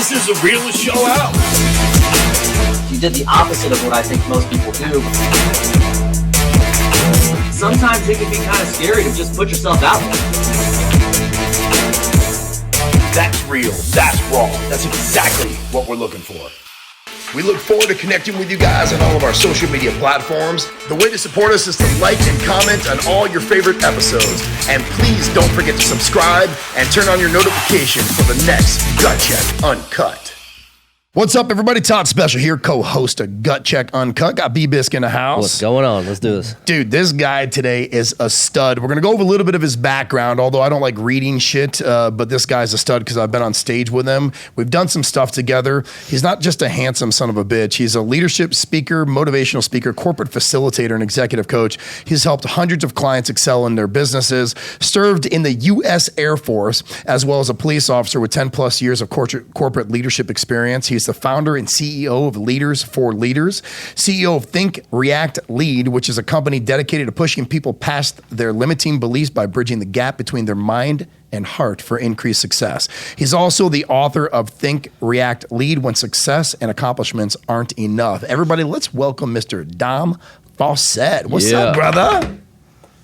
This is the realest show out. You did the opposite of what I think most people do. Sometimes it can be kind of scary to just put yourself out there. That's real. That's raw. That's exactly what we're looking for. We look forward to connecting with you guys on all of our social media platforms. The way to support us is to like and comment on all your favorite episodes. And please don't forget to subscribe and turn on your notifications for the next Gut Check Uncut. What's up, everybody? Todd Speciale here, co-host of Gut Check Uncut. Got B-Bisc in the house. What's going on? Let's do this. Dude, this guy today is a stud. We're going to go over a little bit of his background, although I don't like reading shit, but this guy's a stud because I've been on stage with him. We've done some stuff together. He's not just a handsome son of a bitch. He's a leadership speaker, motivational speaker, corporate facilitator, and executive coach. He's helped hundreds of clients excel in their businesses, served in the U.S. Air Force, as well as a police officer with 10 plus years of corporate leadership experience. He's the founder and CEO of Leaders for Leaders, CEO of Think, React, Lead, which is a company dedicated to pushing people past their limiting beliefs by bridging the gap between their mind and heart for increased success. He's also the author of Think, React, Lead When Success and Accomplishments Aren't Enough. Everybody, let's welcome Mr. Dom Faussette. What's up, brother?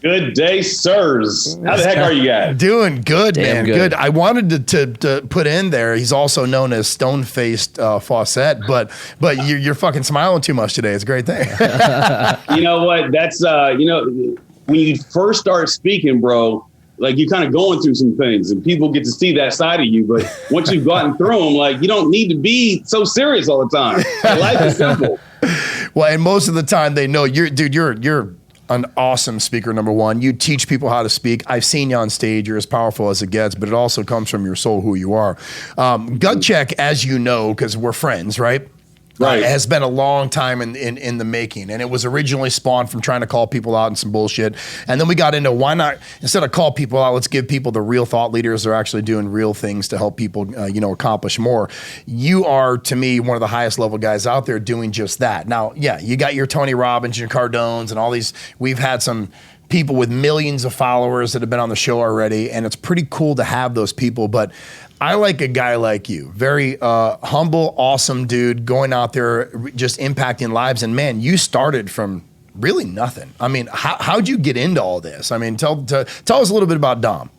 Good day, sirs. How the heck are you guys? Doing good, man. Damn Good. I wanted to put in there, he's also known as Stone-Faced Faussette, but you're fucking smiling too much today. It's a great thing. You know what? That's, when you first start speaking, bro, like you're kind of going through some things and people get to see that side of you. But once you've gotten through them, like you don't need to be so serious all the time. Life is simple. Well, and most of the time they know you're an awesome speaker, number one. You teach people how to speak. I've seen you on stage. You're as powerful as it gets, but it also comes from your soul, who you are. Gut Check, as you know, because we're friends, right? Right. Has been a long time in the making. And it was originally spawned from trying to call people out and some bullshit. And then we got into why not, instead of call people out, let's give people the real thought leaders that are actually doing real things to help people, accomplish more. You are, to me, one of the highest level guys out there doing just that. Now, yeah, you got your Tony Robbins, your Cardones, and all these. We've had some people with millions of followers that have been on the show already, and it's pretty cool to have those people. But I like a guy like you, very humble, awesome dude, going out there, just impacting lives. And man, you started from really nothing. I mean, how'd you get into all this? I mean, tell us a little bit about Dom.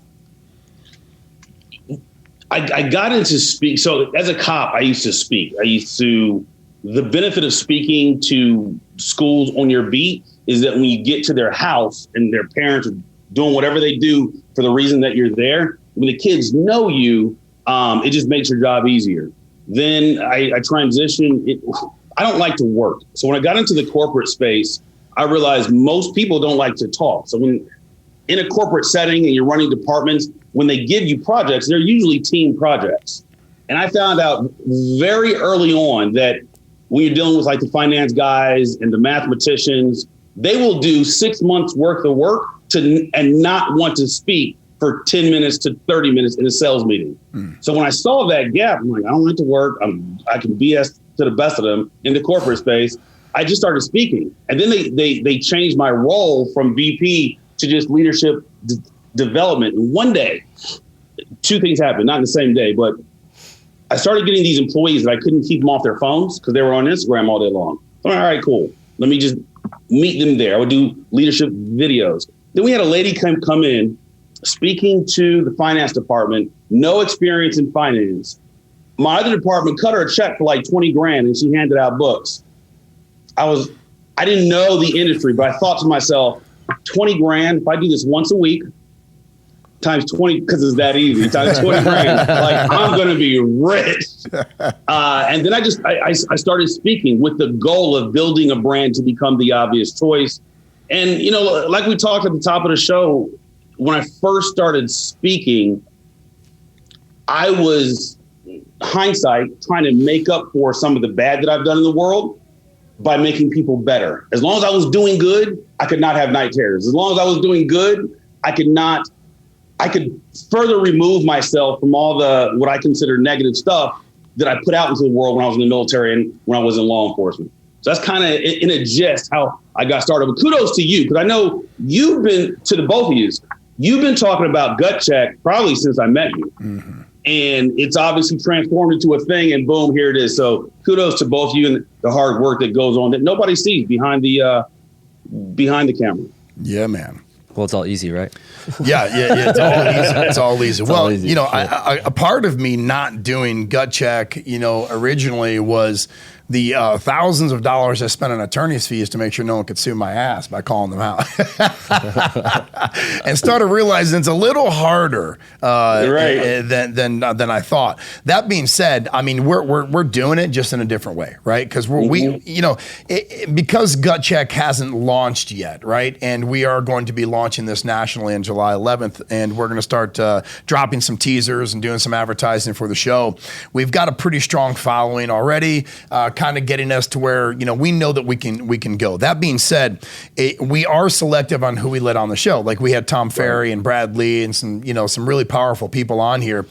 I got into speak. So as a cop, I used to speak. The benefit of speaking to schools on your beat is that when you get to their house and their parents are doing whatever they do for the reason that you're there, when the kids know you, it just makes your job easier. Then I transitioned. I don't like to work. So when I got into the corporate space, I realized most people don't like to talk. So when in a corporate setting and you're running departments, when they give you projects, they're usually team projects. And I found out very early on that when you're dealing with like the finance guys and the mathematicians, they will do 6 months worth of work and not want to speak for 10 minutes to 30 minutes in a sales meeting. So when I saw that gap, I'm like, I don't like to work. I can BS to the best of them in the corporate space. I just started speaking. And then they changed my role from VP to just leadership development. And one day, two things happened, not in the same day, but I started getting these employees that I couldn't keep them off their phones because they were on Instagram all day long. So I'm like, all right, cool. Let me just meet them there. I would do leadership videos. Then we had a lady come in speaking to the finance department, no experience in finance. My other department cut her a check for like 20 grand and she handed out books. I didn't know the industry, but I thought to myself, 20 grand, if I do this once a week, times 20, because it's that easy, times 20 grand, like I'm going to be rich. And then I started speaking with the goal of building a brand to become the obvious choice. And, like we talked at the top of the show, when I first started speaking, I was, hindsight, trying to make up for some of the bad that I've done in the world by making people better. As long as I was doing good, I could not have night terrors. As long as I was doing good, I could further remove myself from all the, what I consider negative stuff that I put out into the world when I was in the military and when I was in law enforcement. So that's kind of in a gist how I got started. But kudos to you, because I know you've been, to the both of you, you've been talking about Gut Check probably since I met you. Mm-hmm. and it's obviously transformed into a thing, and boom, here it is. So kudos to both of you and the hard work that goes on that nobody sees behind the camera. Yeah, man. Well, it's all easy, right? Yeah. It's all easy. It's all easy. Well, easy. A part of me not doing Gut Check, originally was the thousands of dollars I spent on attorney's fees to make sure no one could sue my ass by calling them out, and started realizing it's a little harder than I thought. That being said, I mean we're doing it just in a different way, right? Because because Gut Check hasn't launched yet, right? And we are going to be launching this nationally on July 11th, and we're going to start dropping some teasers and doing some advertising for the show. We've got a pretty strong following already. Kind of getting us to where we know that we can go. That being said, we are selective on who we let on the show. Like we had Tom Ferry and Brad Lee and some really powerful people on here,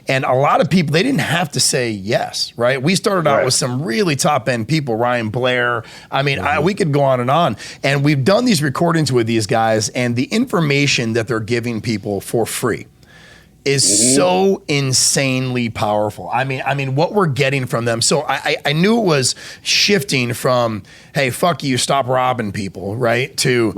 and a lot of people, they didn't have to say yes, right? We started out with some really top end people, Ryan Blair. I mean, we could go on, and we've done these recordings with these guys, and the information that they're giving people for free is so insanely powerful. I mean, what we're getting from them. So I knew it was shifting from, hey, fuck you, stop robbing people, right? To,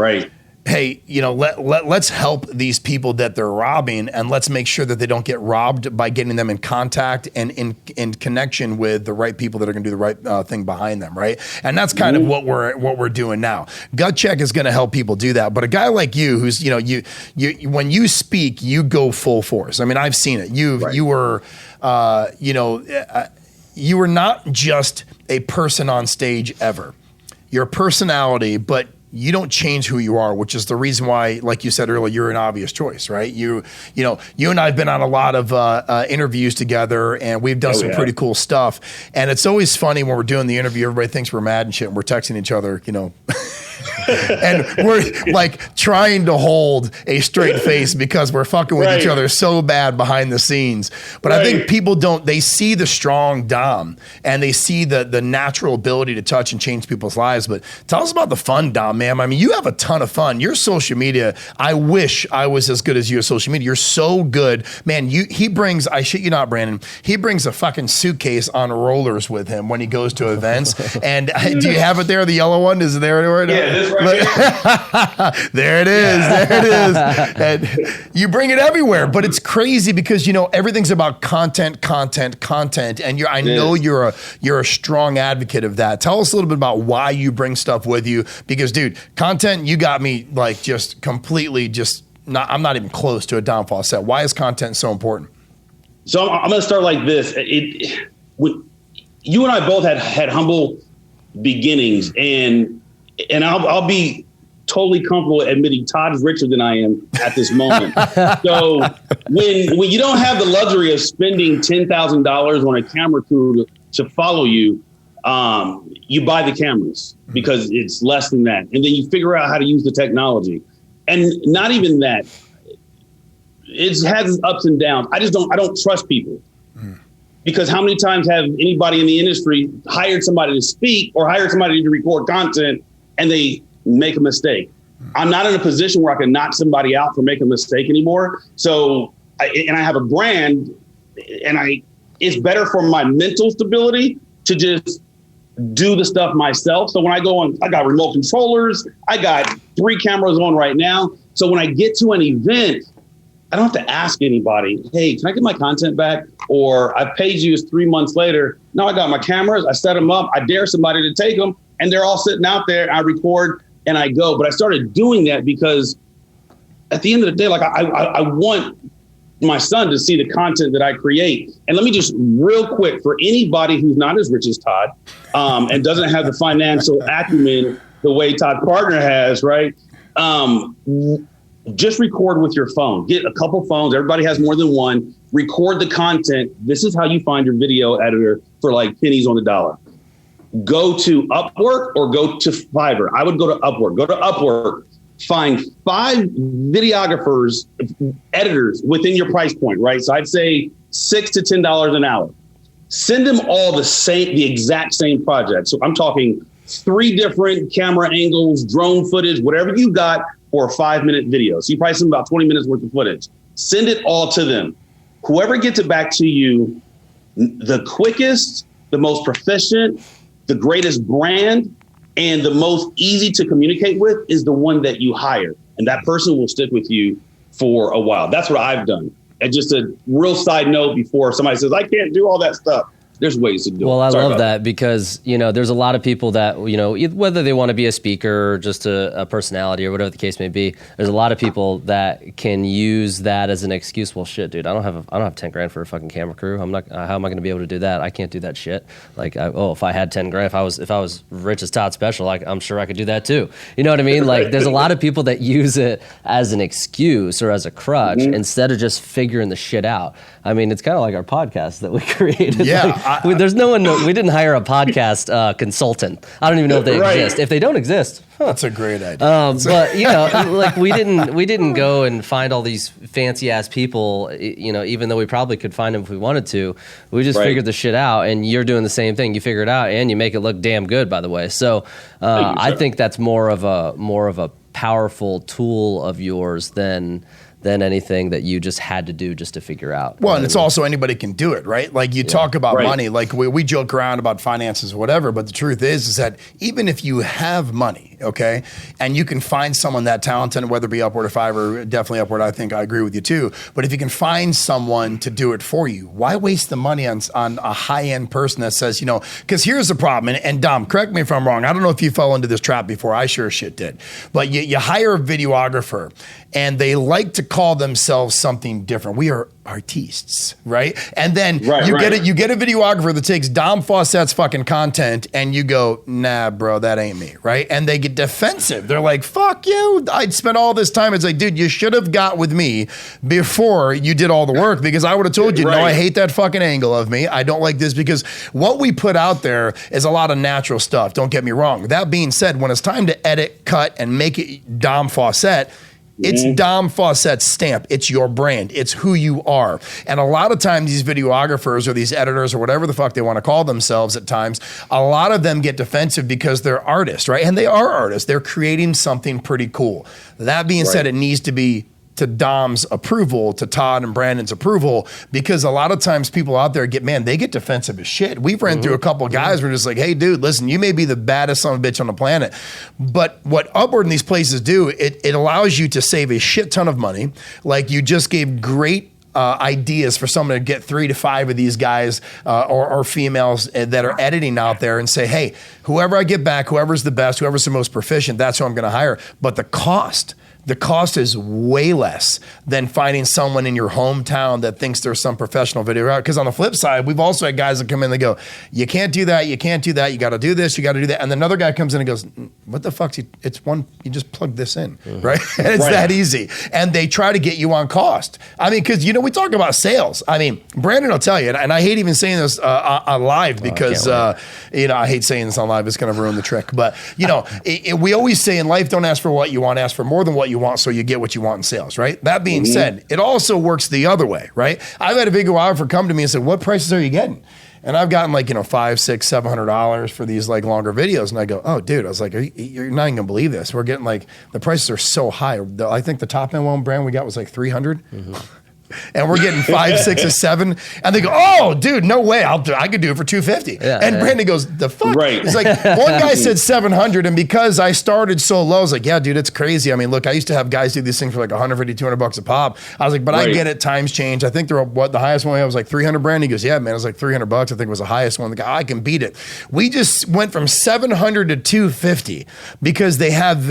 hey, let's help these people that they're robbing, and let's make sure that they don't get robbed by getting them in contact and in connection with the right people that are going to do the right thing behind them, right? And that's kind of what we're doing now. Gut Check is going to help people do that. But a guy like you, who's you when you speak, you go full force. I mean, I've seen it. You were you were not just a person on stage ever. You're a personality, but you don't change who you are, which is the reason why, like you said earlier, you're an obvious choice, right? You and I have been on a lot of interviews together, and we've done some pretty cool stuff. And it's always funny when we're doing the interview, everybody thinks we're mad and shit, and we're texting each other, and we're like trying to hold a straight face because we're fucking with each other so bad behind the scenes. But I think people they see the strong Dom, and they see the natural ability to touch and change people's lives. But tell us about the fun Dom, man. I mean, you have a ton of fun. Your social media, I wish I was as good as you at social media. You're so good, man. He brings, I shit you not, Brandon, he brings a fucking suitcase on rollers with him when he goes to events. And do you have it there, the yellow one? Is it there anywhere? Yeah, this right here. There it is. And you bring it everywhere, but it's crazy because everything's about content, and I know you're a strong advocate of that. Tell us a little bit about why you bring stuff with you, because dude, content, you got me like just completely I'm not even close to a Dom Faussette. Why is content so important? So I'm going to start like this. You and I both had humble beginnings, and I'll be totally comfortable admitting Todd is richer than I am at this moment. So when you don't have the luxury of spending $10,000 on a camera crew to follow you, you buy the cameras because it's less than that. And then you figure out how to use the technology. And not even that. It has its ups and downs. I don't trust people. Because how many times have anybody in the industry hired somebody to speak or hired somebody to record content and they make a mistake? I'm not in a position where I can knock somebody out for making a mistake anymore. So, I have a brand, and it's better for my mental stability to just do the stuff myself. So when I go on, I got remote controllers, I got 3 cameras on right now. So when I get to an event, I don't have to ask anybody, hey, can I get my content back? Or I paid you 3 months later. No, I got my cameras. I set them up. I dare somebody to take them, and they're all sitting out there. I record and I go. But I started doing that because at the end of the day, like I want my son to see the content that I create. And let me just real quick, for anybody who's not as rich as Todd and doesn't have the financial acumen the way Todd Partner has, right? Just record with your phone. Get a couple phones. Everybody has more than one. Record the content. This is how you find your video editor for like pennies on the dollar. Go to Upwork or go to Fiverr. I would go to Upwork. Go to Upwork. Find 5 videographers, editors within your price point, right? So I'd say $6 to $10 an hour. Send them all the exact same project. So I'm talking 3 different camera angles, drone footage, whatever you got for a 5-minute video. So you probably send about 20 minutes worth of footage. Send it all to them. whoever gets it back to you the quickest, the most proficient, the greatest brand, and the most easy to communicate with is the one that you hire. And that person will stick with you for a while. That's what I've done. And just a real side note before somebody says, I can't do all that stuff. There's ways to do it. Well, I love that because, there's a lot of people that, whether they want to be a speaker or just a personality or whatever the case may be, there's a lot of people that can use that as an excuse. Well, shit, dude, I don't have 10 grand for a fucking camera crew. I'm not, how am I going to be able to do that? I can't do that shit. Like, if I had 10 grand, if I was rich as Todd Speciale, I'm sure I could do that too. You know what I mean? Like, there's a lot of people that use it as an excuse or as a crutch instead of just figuring the shit out. I mean, it's kind of like our podcast that we created. Yeah. There's no one. We didn't hire a podcast consultant. I don't even know if they exist. If they don't exist, that's a great idea. But like we didn't go and find all these fancy ass people. Even though we probably could find them if we wanted to, we just figured the shit out. And you're doing the same thing. You figure it out, and you make it look damn good. By the way, so I think that's more of a powerful tool of yours than anything that you just had to do just to figure out. Well, and it's also anybody can do it, right? Like you talk about money, like we joke around about finances or whatever, but the truth is that even if you have money, okay, and you can find someone that talented, whether it be Upward or Fiverr, definitely Upward, I think I agree with you too, but if you can find someone to do it for you, why waste the money on a high-end person that says, because here's the problem, and Dom, correct me if I'm wrong, I don't know if you fell into this trap before, I sure shit did, but you hire a videographer and they like to call themselves something different. We are artistes, right? And then you get a videographer that takes Dom Faussette's fucking content and you go, nah, bro, that ain't me, right? And they get defensive. They're like, fuck you. I'd spent all this time. It's like, dude, you should have got with me before you did all the work because I would have told you, no, I hate that fucking angle of me. I don't like this because what we put out there is a lot of natural stuff. Don't get me wrong. That being said, when it's time to edit, cut, and make it Dom Faussette, it's Dom Faussette's stamp. It's your brand. It's who you are. And a lot of times these videographers or these editors or whatever the fuck they want to call themselves at times, a lot of them get defensive because they're artists, right? And they are artists. They're creating something pretty cool. That being said, it needs to be to Dom's approval, to Todd and Brandon's approval, because a lot of times people out there they get defensive as shit. We've ran through a couple of guys who are just like, hey, dude, listen, you may be the baddest son of a bitch on the planet, but what Upward and these places do, it allows you to save a shit ton of money. Like you just gave great ideas for someone to get 3 to 5 of these guys or females that are editing out there and say, hey, whoever I get back, whoever's the best, whoever's the most proficient, that's who I'm going to hire. But the cost is way less than finding someone in your hometown that thinks there's some professional video. Because on the flip side, we've also had guys that come in and they go, you can't do that, you can't do that, you got to do this, you got to do that. And then another guy comes in and goes, what the fuck? It's one, you just plug this in, right? And it's that easy. And they try to get you on cost. I mean, because, we talk about sales. I mean, Brandon will tell you, and I hate even saying this on live because, I hate saying this on live. It's going to ruin the trick. But, we always say in life, don't ask for what you want, ask for more than what you want so you get what you want in sales, right? That being said, it also works the other way, right? I've had a videographer come to me and say, what prices are you getting? And I've gotten like, $500, $600, $700 for these like longer videos. And I go, oh, dude, I was like, you're not even gonna believe this. We're getting like, the prices are so high. I think the top end one brand we got was like 300. And we're getting 5, 6, or 7, and they go, "Oh, dude, no way! I could do it for 250." And Brandon goes, "The fuck?" It's like one guy said 700, and because I started so low, I was like, "Yeah, dude, it's crazy." I mean, look, I used to have guys do these things for like 150, $200 a pop. I was like, "But I get it. Times change. I think the highest one I was like 300." Brand. He goes, "Yeah, man, it was like $300. I think it was the highest one." The guy, I can beat it. We just went from 700 to 250 because they have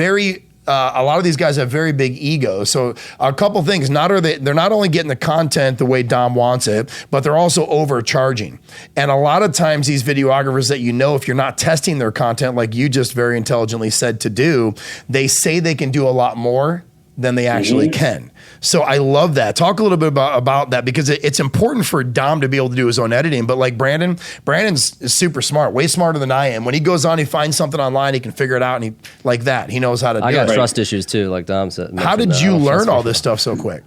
a lot of these guys have very big egos. So a couple things, they're not only getting the content the way Dom wants it, but they're also overcharging. And a lot of times these videographers that if you're not testing their content, like you just very intelligently said to do, they say they can do a lot more than they actually can. So I love that. Talk a little bit about that because it's important for Dom to be able to do his own editing. But like Brandon's super smart, way smarter than I am. When he goes on, he finds something online, he can figure it out, and he knows how to do it. I got trust issues too, like Dom said. How did you learn all this stuff so quick?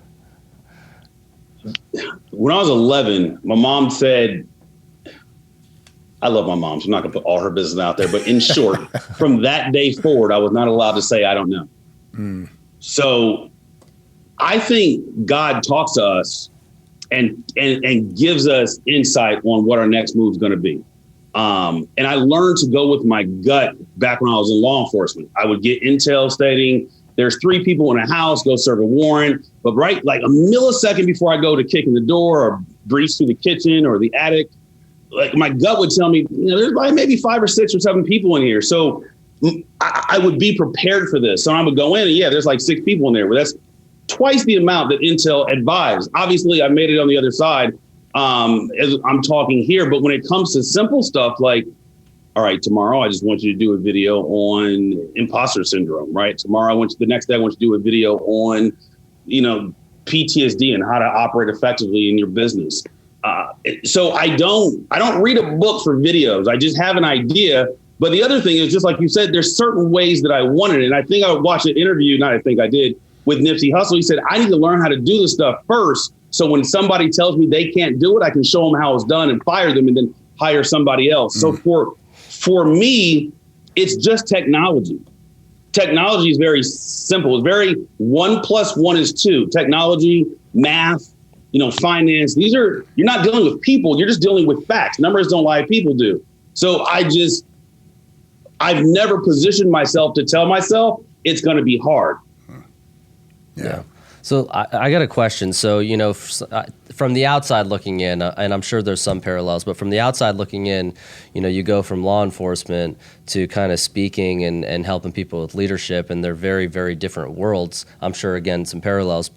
When I was 11, my mom said, I love my mom, so I'm not going to put all her business out there. But in short, from that day forward, I was not allowed to say I don't know. So I think God talks to us and gives us insight on what our next move is going to be. And I learned to go with my gut back when I was in law enforcement. I would get intel stating there's 3 people in a house, go serve a warrant. But right, like a millisecond before I go to kick in the door or breeze through the kitchen or the attic, like my gut would tell me, there's like maybe 5 or 6 or 7 people in here. So I would be prepared for this. So I would go in and there's like 6 people in there. But that's twice the amount that intel advised. Obviously, I made it on the other side as I'm talking here. But when it comes to simple stuff like, all right, tomorrow I just want you to do a video on imposter syndrome, right? Tomorrow the next day I want you to do a video on, PTSD and how to operate effectively in your business. So I don't read a book for videos. I just have an idea. But the other thing is, just like you said, there's certain ways that I wanted it. And I think I watched an interview, not I think I did, with Nipsey Hussle. He said, I need to learn how to do this stuff first. So when somebody tells me they can't do it, I can show them how it's done and fire them and then hire somebody else. So for me, it's just technology. Technology is very simple. It's very 1 + 1 is 2. Technology, math, finance. You're not dealing with people. You're just dealing with facts. Numbers don't lie. People do. So I've never positioned myself to tell myself it's going to be hard. Yeah. So I got a question. So, from the outside looking in, and I'm sure there's some parallels, but from the outside looking in, you go from law enforcement to kind of speaking and helping people with leadership, and they're very, very different worlds. I'm sure, again, some parallels,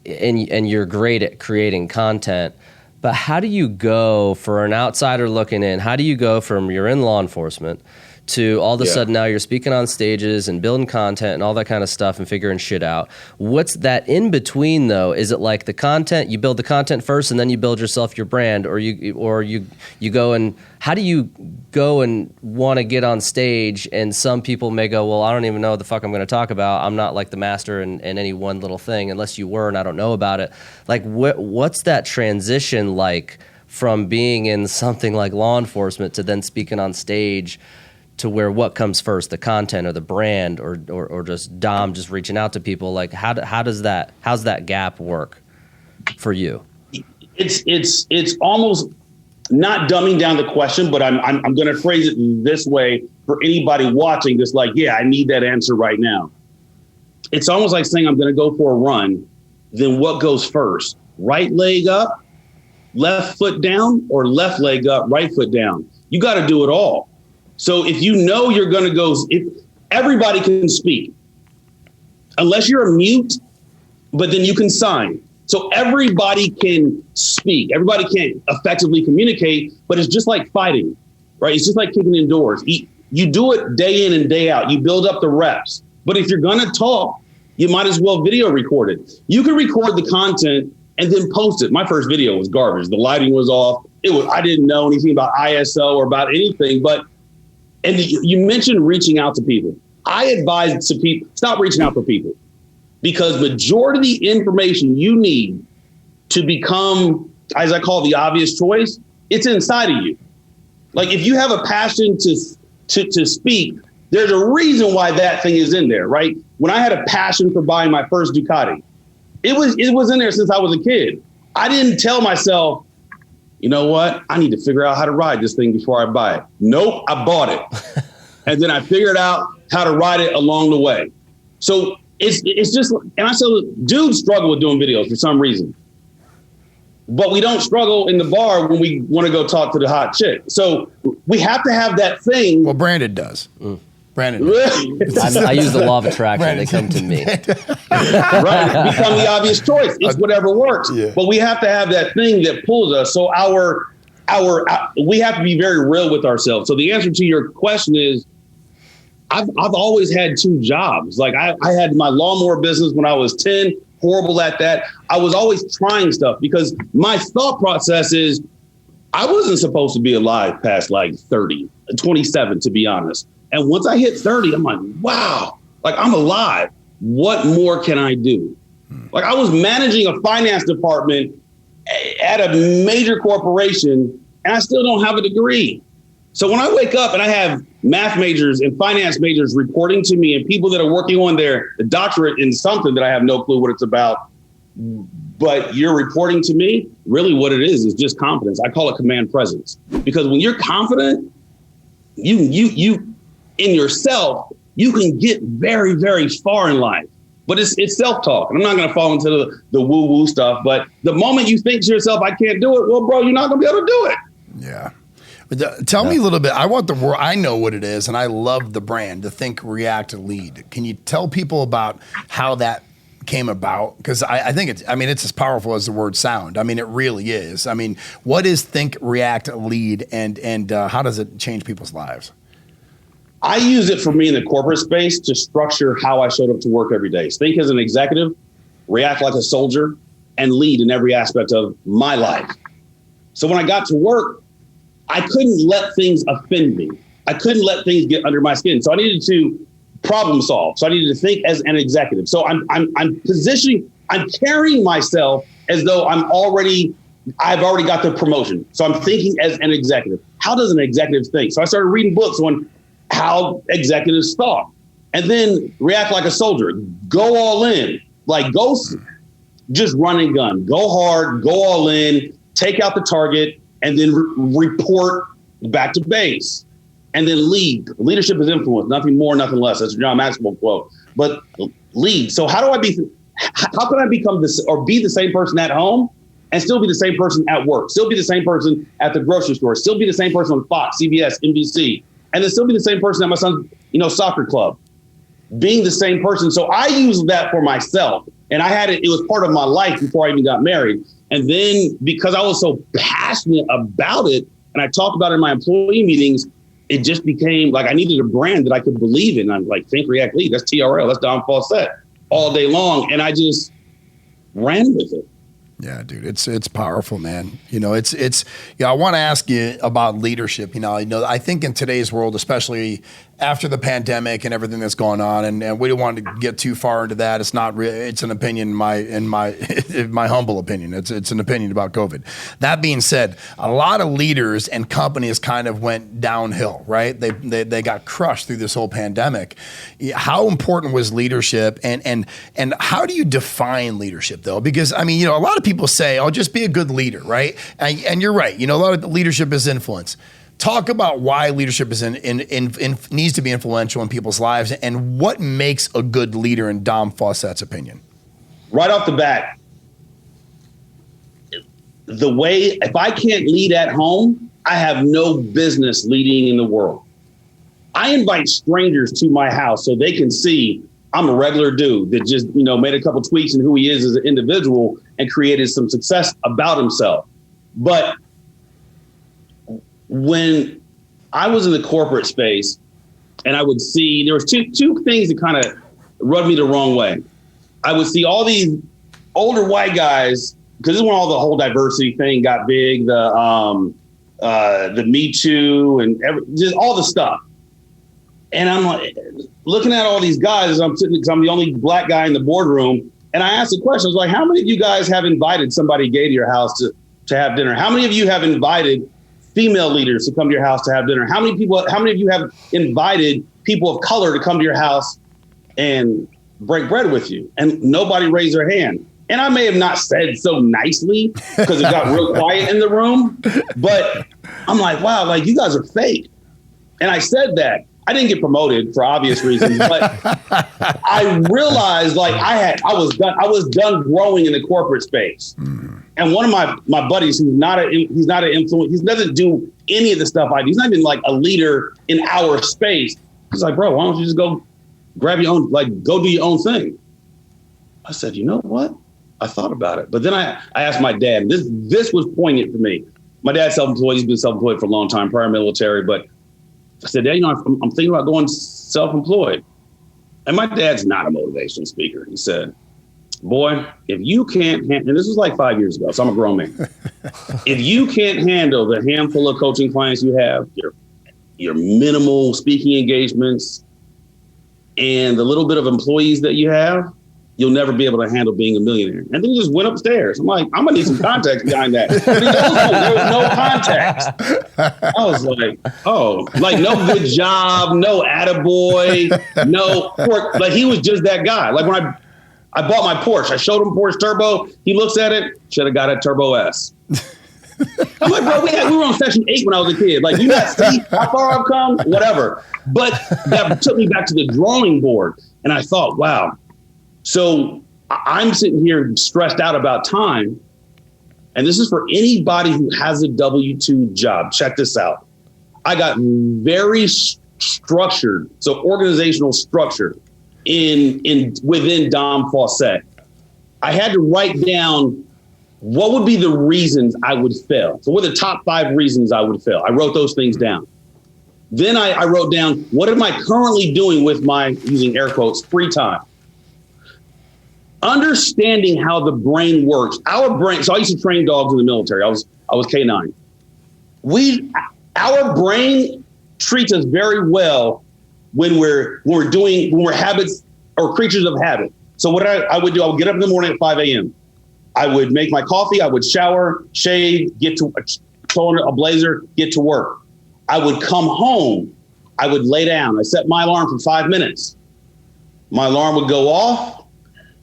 and you're great at creating content. But how do you go, for an outsider looking in, how do you go from you're in law enforcement to all of a sudden now you're speaking on stages and building content and all that kind of stuff and figuring shit out? What's that in between though? Is it like the content, you build the content first and then you build yourself your brand, or you go and how do you go and want to get on stage? And some people may go, well, I don't even know what the fuck I'm going to talk about. I'm not like the master in any one little thing unless you were and I don't know about it. Like what's that transition like from being in something like law enforcement to then speaking on stage, to where what comes first, the content or the brand or just Dom just reaching out to people? Like how's that gap work for you? It's almost not dumbing down the question, but I'm going to phrase it this way for anybody watching this. Like, I need that answer right now. It's almost like saying I'm going to go for a run. Then what goes first? Right leg up, left foot down, or left leg up, right foot down? You got to do it all. So if you're going to go, if everybody can speak, unless you're a mute, but then you can sign. So everybody can speak. Everybody can effectively communicate, but it's just like fighting, right? It's just like kicking indoors. You do it day in and day out. You build up the reps. But if you're going to talk, you might as well video record it. You can record the content and then post it. My first video was garbage. The lighting was off. I didn't know anything about ISO or about anything, and you mentioned reaching out to people. I advise to people, stop reaching out for people, because majority of the information you need to become, as I call the obvious choice, it's inside of you. Like if you have a passion to speak, there's a reason why that thing is in there, right? When I had a passion for buying my first Ducati, it was in there since I was a kid. I didn't tell myself, you know what? I need to figure out how to ride this thing before I buy it. Nope, I bought it. And then I figured out how to ride it along the way. So it's just, and I said, dudes struggle with doing videos for some reason. But we don't struggle in the bar when we want to go talk to the hot chick. So we have to have that thing. Well, Brandon does. Brandon. I use the law of attraction. They come to me. Right. Become the obvious choice. It's whatever works. Yeah. But we have to have that thing that pulls us. So we have to be very real with ourselves. So the answer to your question is, I've always had 2 jobs. Like I had my lawnmower business when I was 10, horrible at that. I was always trying stuff because my thought process is I wasn't supposed to be alive past like 30, 27, to be honest. And once I hit 30, I'm like, wow, like I'm alive. What more can I do? Like I was managing a finance department at a major corporation and I still don't have a degree. So when I wake up and I have math majors and finance majors reporting to me and people that are working on their doctorate in something that I have no clue what it's about, but you're reporting to me. Really what it is just confidence. I call it command presence, because when you're confident, you in yourself, you can get very, very far in life. But it's self-talk. And I'm not going to fall into the woo-woo stuff. But the moment you think to yourself, I can't do it, well, bro, you're not going to be able to do it. Yeah. Tell me a little bit. I want the world. I know what it is, and I love the brand, to think, react, lead. Can you tell people about how that came about? Because I think it's as powerful as the word sound. I mean, it really is. I mean, what is think, react, lead, and how does it change people's lives? I use it for me in the corporate space to structure how I showed up to work every day. Think as an executive, react like a soldier, and lead in every aspect of my life. So when I got to work, I couldn't let things offend me. I couldn't let things get under my skin. So I needed to problem solve. So I needed to think as an executive. So I'm carrying myself as though I've already got the promotion. So I'm thinking as an executive. How does an executive think? So I started reading books on how executives thought, and then react like a soldier. Go all in, just run and gun. Go hard, go all in, take out the target, and then report back to base. And then lead. Leadership is influence, nothing more, nothing less. That's a John Maxwell quote. But lead. So how can I become this or be the same person at home and still be the same person at work, still be the same person at the grocery store, still be the same person on Fox, CBS, NBC, and then still be the same person at my son's, soccer club, being the same person. So I use that for myself. And I had it was part of my life before I even got married. And then because I was so passionate about it and I talked about it in my employee meetings, it just became like I needed a brand that I could believe in. I'm like, think, react, lead. That's TRL. That's Don Faussette all day long. And I just ran with it. Yeah, dude, it's powerful, man. I want to ask you about leadership. I think in today's world, especially after the pandemic and everything that's going on, and we don't want to get too far into that. It's not really. It's an opinion, in my humble opinion. It's an opinion about COVID. That being said, a lot of leaders and companies kind of went downhill, right? They got crushed through this whole pandemic. How important was leadership, and how do you define leadership though? Because a lot of people say, "Oh, just be a good leader," right? And you're right. A lot of leadership is influence. Talk about why leadership is needs to be influential in people's lives, and what makes a good leader in Dom Faussette's opinion. Right off the bat, if I can't lead at home, I have no business leading in the world. I invite strangers to my house so they can see I'm a regular dude that just, made a couple tweaks in who he is as an individual and created some success about himself. But when I was in the corporate space and I would see, there was two things that kind of rubbed me the wrong way. I would see all these older white guys, because this is when all the whole diversity thing got big, the Me Too and just all the stuff. And I'm like, looking at all these guys, I'm sitting, because I'm the only black guy in the boardroom. And I asked the question, I was like, how many of you guys have invited somebody gay to your house to have dinner? How many of you have invited female leaders to come to your house to have dinner? How many of you have invited people of color to come to your house and break bread with you? And nobody raised their hand. And I may have not said so nicely because it got real quiet in the room, but I'm like, wow, like you guys are fake. And I said that. I didn't get promoted for obvious reasons, but I realized like I was done growing in the corporate space. And one of my buddies he's not an influence, he doesn't do any of the stuff I do. He's not even like a leader in our space. He's like, bro, why don't you just go grab your own, go do your own thing? I said, you know what? I thought about it. But then I asked my dad, this was poignant for me. My dad's self-employed. He's been self-employed for a long time, prior military. But I said, Dad, I'm thinking about going self-employed. And my dad's not a motivational speaker. He said, boy, if you can't, and this was like 5 years ago, so I'm a grown man. If you can't handle the handful of coaching clients you have, your minimal speaking engagements, and the little bit of employees that you have, you'll never be able to handle being a millionaire. And then he just went upstairs. I'm like, I'm gonna need some context behind that. But he goes, there was no context. I was like, oh, like no good job, no attaboy, no work. Like he was just that guy. Like I bought my Porsche. I showed him Porsche Turbo. He looks at it. Should have got a Turbo S. I'm like, bro, we were on session 8 when I was a kid. Like, you not see how far I've come? Whatever. But that took me back to the drawing board. And I thought, wow. So I'm sitting here stressed out about time. And this is for anybody who has a W-2 job. Check this out. I got very structured, so organizational structure within Dom Faussette. I had to write down what would be the reasons I would fail. So what are the top 5 reasons I would fail? I wrote those things down. Then I wrote down, what am I currently doing with my, using air quotes, free time? Understanding how the brain works. Our brain, so I used to train dogs in the military. I was K9. Our brain treats us very well when we're habits or creatures of habit. So what I would do, I would get up in the morning at 5 a.m. I would make my coffee. I would shower, shave, throw on a blazer, get to work. I would come home. I would lay down. I set my alarm for 5 minutes. My alarm would go off.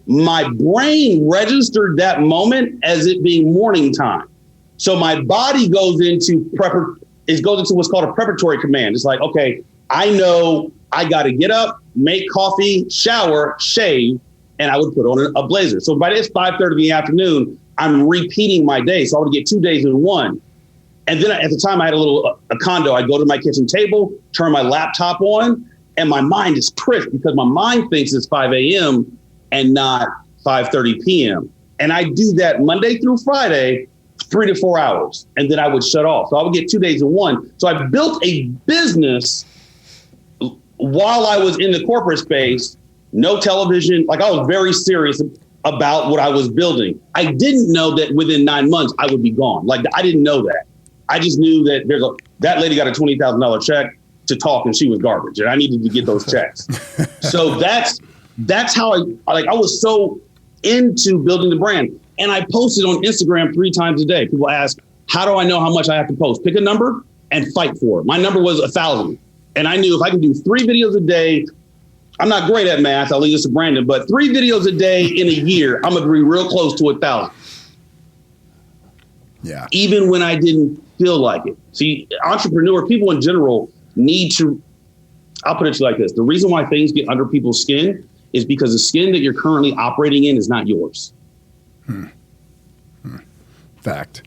My brain registered that moment as it being morning time. So my body goes into what's called a preparatory command. It's like, okay, I know I got to get up, make coffee, shower, shave, and I would put on a blazer. So by this 5:30 in the afternoon, I'm repeating my day. So I would get 2 days in one. And then at the time I had a condo. I'd go to my kitchen table, turn my laptop on, and my mind is crisp because my mind thinks it's 5 a.m. and not 5:30 p.m. And I do that Monday through Friday, 3 to 4 hours. And then I would shut off. So I would get 2 days in one. So I built a business while I was in the corporate space. No television. Like, I was very serious about what I was building. I didn't know that within 9 months I would be gone. Like, I didn't know that. I just knew that that lady got a $20,000 check to talk and she was garbage and I needed to get those checks. So that's how I was so into building the brand. And I posted on Instagram 3 times a day. People ask, how do I know how much I have to post? Pick a number and fight for it. My number was 1,000. And I knew if I could do 3 videos a day, I'm not great at math. I'll leave this to Brandon, but 3 videos a day in a year, I'm going to be real close to 1,000. Yeah. Even when I didn't feel like it. See, people in general need to, I'll put it to you like this. The reason why things get under people's skin is because the skin that you're currently operating in is not yours. Fact.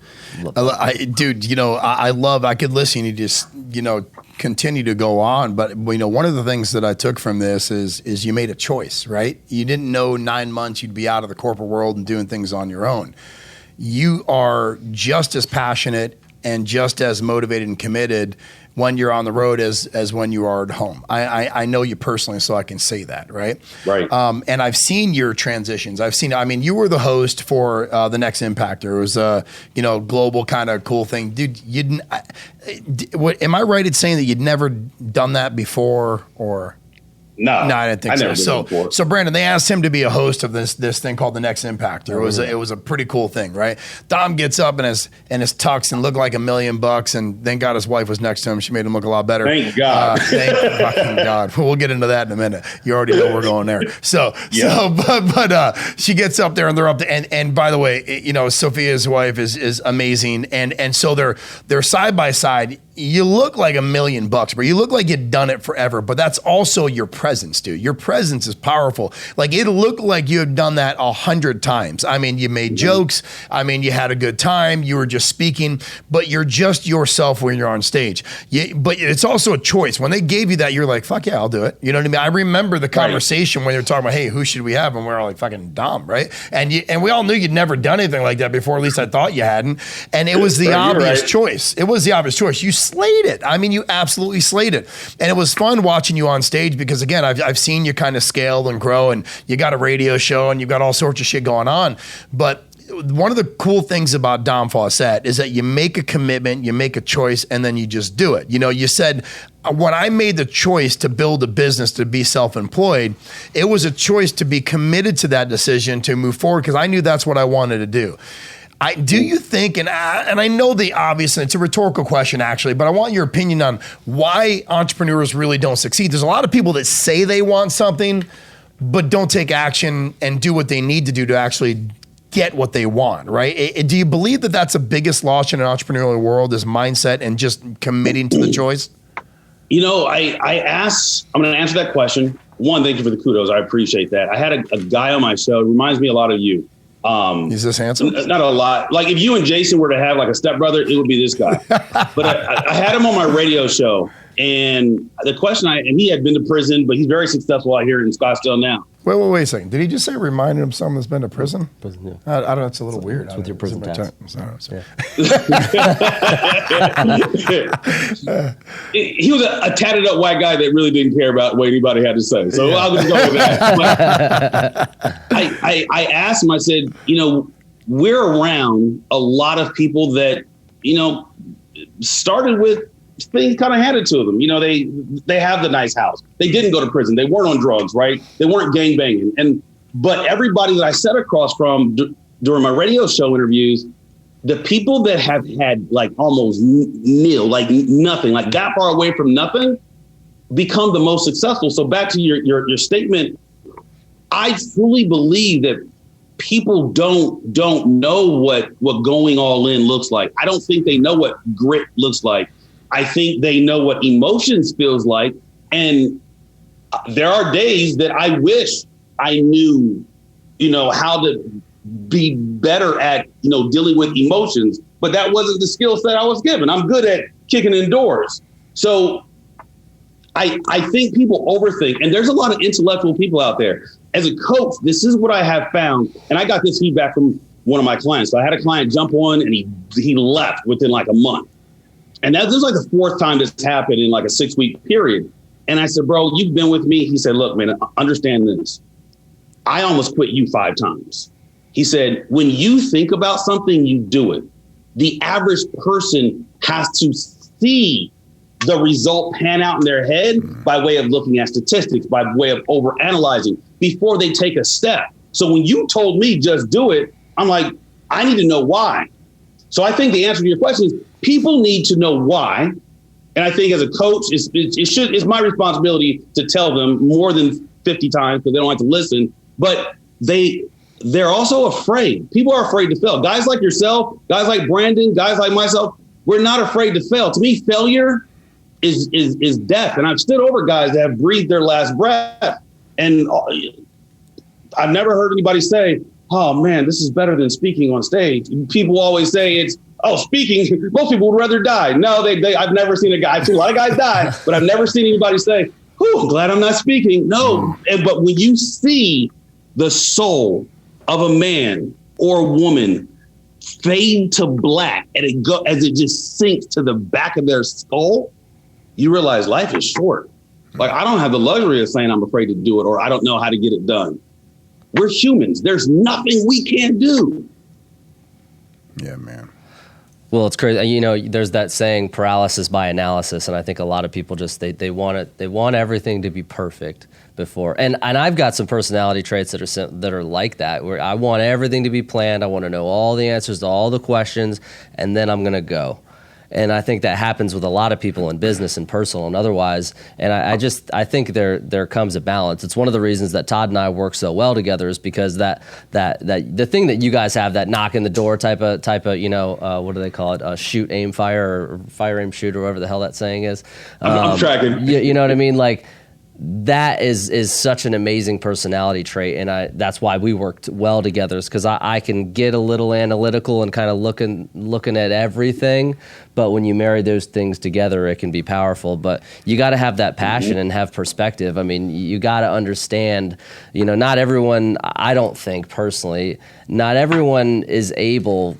Dude, I could listen to just, continue to go on. But, one of the things that I took from this is you made a choice, right? You didn't know 9 months you'd be out of the corporate world and doing things on your own. You are just as passionate and just as motivated and committed when you're on the road as when you are at home. I know you personally, so I can say that, right? Right. And I've seen your transitions. You were the host for The Next Impactor. It was a, global kind of cool thing. Dude, am I right in saying that you'd never done that before or? No, I didn't think so. So Brandon, they asked him to be a host of this thing called The Next Impactor. It was a pretty cool thing, right? Dom gets up in his tux and looked like $1 million, and thank God his wife was next to him. She made him look a lot better. Thank God. Thank fucking God. We'll get into that in a minute. You already know we're going there. But she gets up there and they're up there, and by the way, Sophia's wife is amazing, and so they're side by side. You look like $1 million, but you look like you'd done it forever. But that's also your presence, dude. Your presence is powerful. Like, it looked like you had done that 100 times. You made jokes. You had a good time. You were just speaking, but you're just yourself when you're on stage. But it's also a choice. When they gave you that, you're like, fuck yeah, I'll do it. You know what I mean? I remember the conversation when they were talking about, hey, who should we have? And we're all like, fucking Dom, right? And we all knew you'd never done anything like that before. At least I thought you hadn't. And it was the obvious choice. It was the obvious choice. You slayed it. You absolutely slayed it. And it was fun watching you on stage because, again, I've seen you kind of scale and grow, and you got a radio show and you've got all sorts of shit going on. But one of the cool things about Dom Faussette is that you make a commitment, you make a choice, and then you just do it. You said, when I made the choice to build a business, to be self-employed, it was a choice to be committed to that decision to move forward because I knew that's what I wanted to do. Do you think, and I know the obvious, and it's a rhetorical question actually, but I want your opinion on why entrepreneurs really don't succeed. There's a lot of people that say they want something, but don't take action and do what they need to do to actually get what they want, right? Do you believe that that's the biggest loss in an entrepreneurial world is mindset and just committing to the choice? I'm going to answer that question. One, thank you for the kudos. I appreciate that. I had a guy on my show, reminds me a lot of you. Is this handsome? Not a lot. Like if you and Jason were to have like a stepbrother, it would be this guy. But I had him on my radio show, and the question and he had been to prison, but he's very successful out here in Scottsdale now. Wait a second. Did he just say reminded him of someone that's been to prison? Yeah. I don't know. It's a little weird. It's with your prison tats. He was a tatted up white guy that really didn't care about what anybody had to say. So I'll just go with that. I asked him, I said, we're around a lot of people that, started with things kind of handed to them. They have the nice house. They didn't go to prison. They weren't on drugs, right? They weren't gang banging. But everybody that I sat across from during my radio show interviews, the people that have had like almost nil, like nothing, like that far away from nothing, become the most successful. So back to your statement, I truly believe that people don't know what going all in looks like. I don't think they know what grit looks like. I think they know what emotions feels like. And there are days that I wish I knew, how to be better at, dealing with emotions, but that wasn't the skill set I was given. I'm good at kicking in doors. So I think people overthink, and there's a lot of intellectual people out there. As a coach, this is what I have found. And I got this feedback from one of my clients. So I had a client jump on and he left within like a month. And this is like the fourth time this happened in like a 6-week period. And I said, bro, you've been with me. He said, look, man, understand this. I almost quit you 5 times. He said, when you think about something, you do it. The average person has to see the result pan out in their head by way of looking at statistics, by way of overanalyzing before they take a step. So when you told me just do it, I'm like, I need to know why. So I think the answer to your question is people need to know why. And I think as a coach, it's my responsibility to tell them more than 50 times because they don't like to listen. But they're also afraid. People are afraid to fail. Guys like yourself, guys like Brandon, guys like myself, we're not afraid to fail. To me, failure is death. And I've stood over guys that have breathed their last breath. And I've never heard anybody say, oh man, this is better than speaking on stage. People always say speaking, most people would rather die. No, I've never seen a guy, I've seen a lot of guys die, but I've never seen anybody say, I'm glad I'm not speaking. No, but when you see the soul of a man or a woman fade to black and as it just sinks to the back of their skull, you realize life is short. Like I don't have the luxury of saying I'm afraid to do it or I don't know how to get it done. We're humans. There's nothing we can't do. Yeah, man. Well, it's crazy. There's that saying, paralysis by analysis, and I think a lot of people just they want it. They want everything to be perfect before. And I've got some personality traits that are like that, where I want everything to be planned. I want to know all the answers to all the questions, and then I'm going to go. And I think that happens with a lot of people in business and personal and otherwise. And I think there comes a balance. It's one of the reasons that Todd and I work so well together is because that the thing that you guys have, that knock in the door type of what do they call it? Shoot, aim, fire, or fire, aim, shoot, or whatever the hell that saying is. I'm tracking. You know what I mean? Like, that is such an amazing personality trait, and that's why we worked well together, is because I can get a little analytical and kind of looking at everything, but when you marry those things together, it can be powerful. But you got to have that passion and have perspective. I mean, you got to understand, not everyone, I don't think personally, not everyone is able,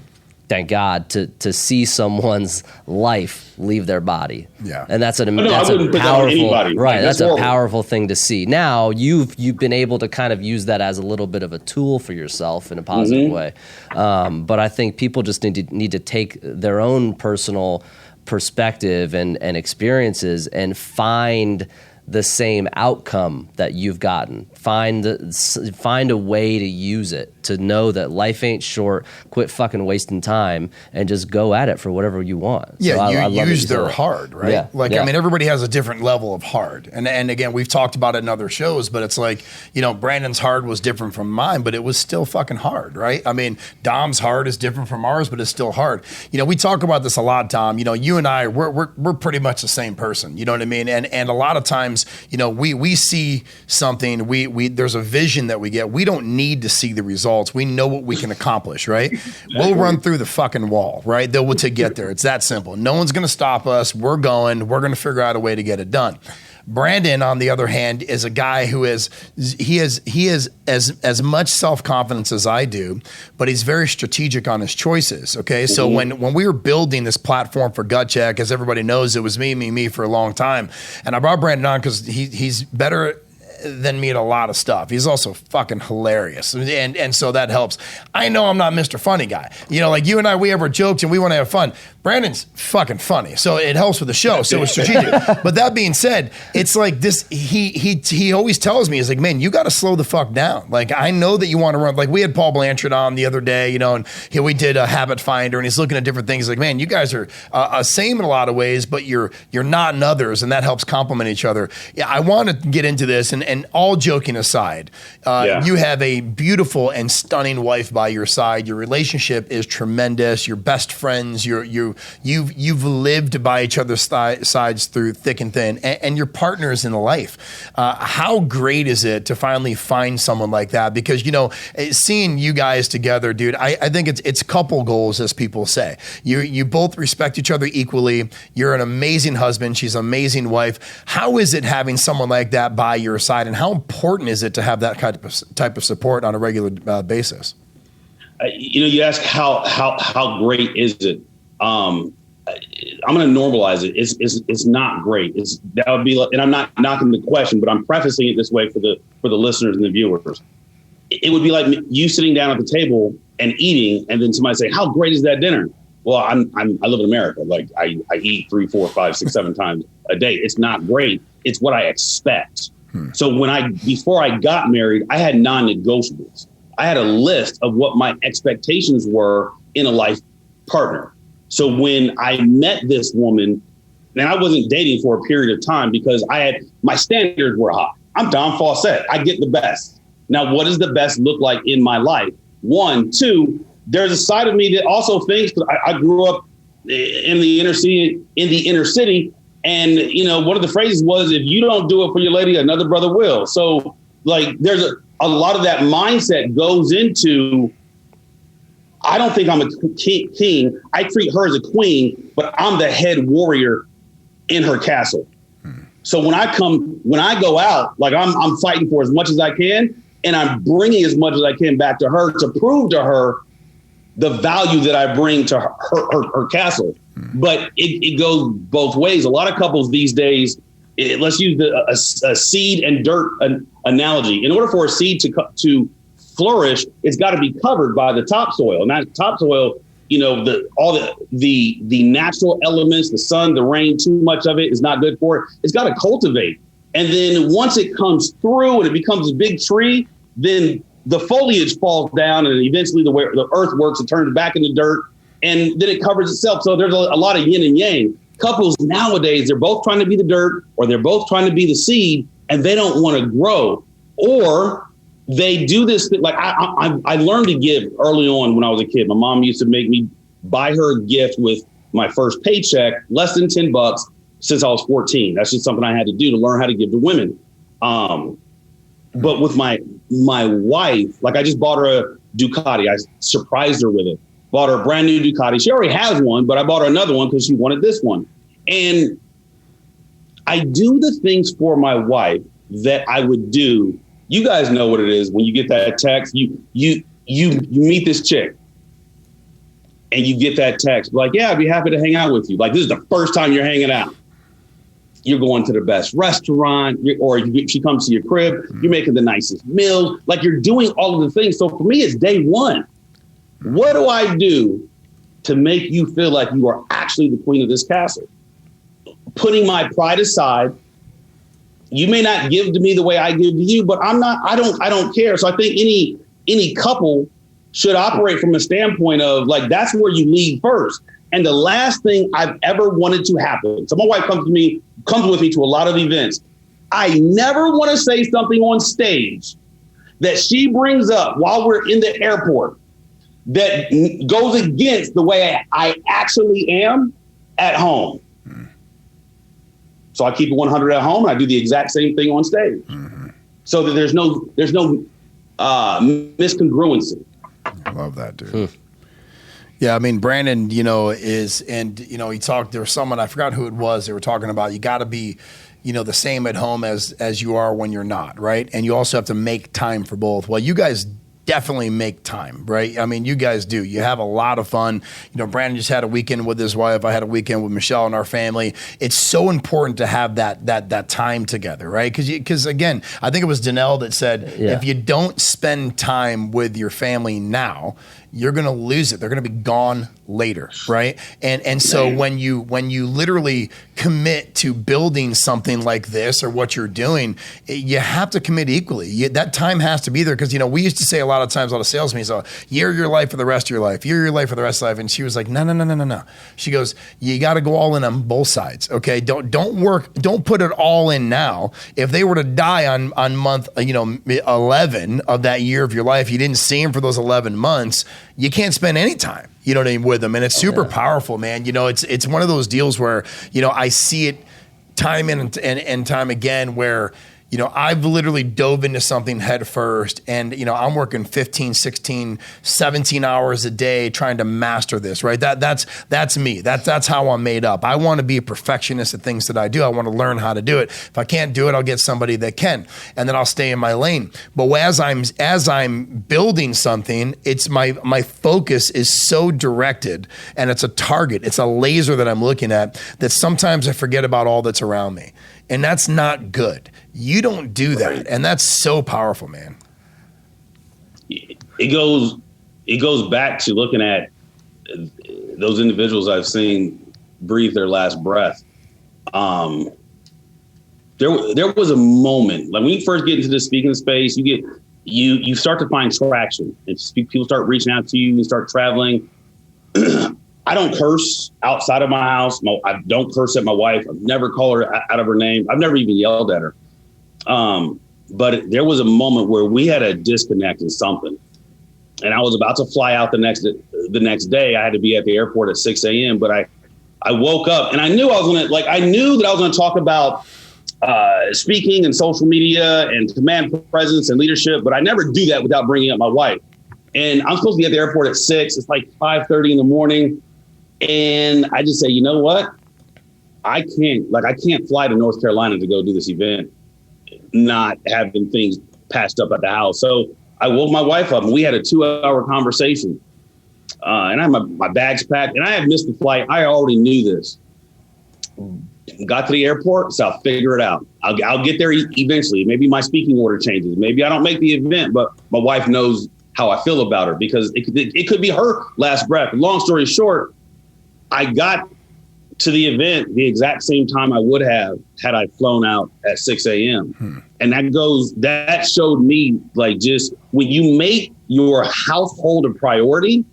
thank God, to see someone's life leave their body. Yeah. And that's a powerful, right. Like, that's a powerful thing to see. Now you've been able to kind of use that as a little bit of a tool for yourself in a positive way. But I think people just need to take their own personal perspective and experiences and find the same outcome that you've gotten. Find a way to use it, to know that life ain't short. Quit fucking wasting time and just go at it for whatever you want. Yeah, so I love use their hard, right? Yeah, like, yeah. I mean, everybody has a different level of hard. And again, we've talked about it in other shows, but it's like, you know, Brandon's hard was different from mine, but it was still fucking hard, right? I mean, Dom's hard is different from ours, but it's still hard. You know, we talk about this a lot, Tom. You know, you and I, we're pretty much the same person. You know what I mean? And a lot of times, you know, we see something, there's a vision that we get. We don't need to see the results. We know what we can accomplish, right? We'll run through the fucking wall, right? To get there. It's that simple. No one's going to stop us. We're going to figure out a way to get it done. Brandon, on the other hand, is a guy who is as much self-confidence as I do, but he's very strategic on his choices. Okay. So when we were building this platform for Gut Check, as everybody knows, it was me for a long time. And I brought Brandon on because he's better than me at a lot of stuff. He's also fucking hilarious. And so that helps. I know I'm not Mr. Funny Guy. You know, like you and I, we have our jokes and we want to have fun. Brandon's fucking funny. So it helps with the show. So it's strategic. But that being said, it's like this, he always tells me, he's like, man, you got to slow the fuck down. Like, I know that you want to run. Like, we had Paul Blanchard on the other day, you know, and we did a habit finder and he's looking at different things. Like, man, you guys are same in a lot of ways, but you're not in others. And that helps complement each other. Yeah, I want to get into this and all joking aside, you have a beautiful and stunning wife by your side. Your relationship is tremendous. You're best friends. You've lived by each other's sides through thick and thin, and your partners in life. How great is it to finally find someone like that? Because, you know, seeing you guys together, dude, I think it's couple goals, as people say. You both respect each other equally. You're an amazing husband. She's an amazing wife. How is it having someone like that by your side, and how important is it to have that type of support on a regular basis? You know, you ask how great is it? I'm going to normalize it. It's not great. That would be, and I'm not knocking the question, but I'm prefacing it this way for the listeners and the viewers. It would be like you sitting down at the table and eating, and then somebody say, "How great is that dinner?" Well, I live in America. Like I eat 3, 4, 5, 6, 7 times a day. It's not great. It's what I expect. So before I got married, I had non-negotiables. I had a list of what my expectations were in a life partner. So when I met this woman, and I wasn't dating for a period of time because my standards were high. I'm Don Faussette. I get the best. Now, what does the best look like in my life? 1, 2, there's a side of me that also thinks, I grew up in the inner city. And, you know, one of the phrases was, if you don't do it for your lady, another brother will. So, like, there's a lot of that mindset goes into, I don't think I'm a king. I treat her as a queen, but I'm the head warrior in her castle. So when I go out, like I'm fighting for as much as I can, and I'm bringing as much as I can back to her to prove to her the value that I bring to her castle. But it goes both ways. A lot of couples these days, let's use a seed and dirt analogy. In order for a seed to flourish, it's got to be covered by the topsoil. And that topsoil, you know, all the natural elements, the sun, the rain, too much of it is not good for it. It's got to cultivate. And then once it comes through and it becomes a big tree, then the foliage falls down and eventually the earth works, it turns back into dirt, and then it covers itself. So there's a lot of yin and yang. Couples nowadays, they're both trying to be the dirt or they're both trying to be the seed, and they don't want to grow. Or they do this, like I learned to give early on when I was a kid. My mom used to make me buy her a gift with my first paycheck, less than $10 since I was 14. That's just something I had to do to learn how to give to women. But with my wife, like I just bought her a Ducati. I surprised her with it. Bought her a brand new Ducati. She already has one, but I bought her another one because she wanted this one. And I do the things for my wife that I would do. You guys know what it is when you get that text. You meet this chick and you get that text like, yeah, I'd be happy to hang out with you. Like, this is the first time you're hanging out. You're going to the best restaurant, she comes to your crib. You're making the nicest meal. Like, you're doing all of the things. So for me, it's day one. What do I do to make you feel like you are actually the queen of this castle? Putting my pride aside you may not give to me the way I give to you, but I don't care. So I think any couple should operate from a standpoint of like, that's where you lead first. And the last thing I've ever wanted to happen. So my wife comes with me to a lot of events. I never want to say something on stage that she brings up while we're in the airport that goes against the way I actually am at home. So I keep it 100 at home and I do the exact same thing on stage. So that there's no miscongruency. I love that, dude. Yeah, I mean, Brandon, he talked, there was someone, I forgot who it was, they were talking about, you got to be, the same at home as you are when you're not, right? And you also have to make time for both. Well, you guys definitely make time, right? I mean, you guys do. You have a lot of fun. Brandon just had a weekend with his wife. I had a weekend with Michelle and our family. It's so important to have that time together, right? Because again, I think it was Danelle that said, if you don't spend time with your family now, you're going to lose it. They're going to be gone later, right? And so when you literally commit to building something like this or what you're doing, you have to commit equally. That time has to be there because, we used to say a lot of times, a lot of sales meetings, year your life for the rest of your life, year your life for the rest of your life. And she was like, no. She goes, you got to go all in on both sides, okay? Don't put it all in now. If they were to die on month 11 of that year of your life, you didn't see them for those 11 months, you can't spend any time, with them. And it's super powerful, man. It's one of those deals where, I see it time in and time again where, I've literally dove into something head first and, I'm working 15, 16, 17 hours a day trying to master this, right? That's me. That's how I'm made up. I want to be a perfectionist at things that I do. I want to learn how to do it. If I can't do it, I'll get somebody that can, and then I'll stay in my lane. But as I'm building something, it's my focus is so directed and it's a target. It's a laser that I'm looking at that sometimes I forget about all that's around me. And that's not good. You don't do that. Right. And that's so powerful, man. It goes back to looking at those individuals I've seen breathe their last breath. There was a moment, like when you first get into the speaking space, you start to find traction and people start reaching out to you and start traveling. I don't curse outside of my house. I don't curse at my wife. I've never called her out of her name. I've never even yelled at her. But there was a moment where we had a disconnect in something. And I was about to fly out the next day. I had to be at the airport at 6 a.m. But I woke up and I knew I knew that I was going to talk about speaking and social media and command presence and leadership. But I never do that without bringing up my wife. And I'm supposed to be at the airport at 6. It's like 5:30 in the morning. And I just say, you know what? I can't fly to North Carolina to go do this event, not having things patched up at the house. So I woke my wife up and we had a 2-hour conversation. And I had my bags packed and I had missed the flight. I already knew this. Got to the airport, so I'll figure it out. I'll get there eventually. Maybe my speaking order changes. Maybe I don't make the event, but my wife knows how I feel about her because it could be her last breath. Long story short, I got to the event the exact same time I would have had I flown out at 6 a.m. And that showed me like just when you make your household a priority,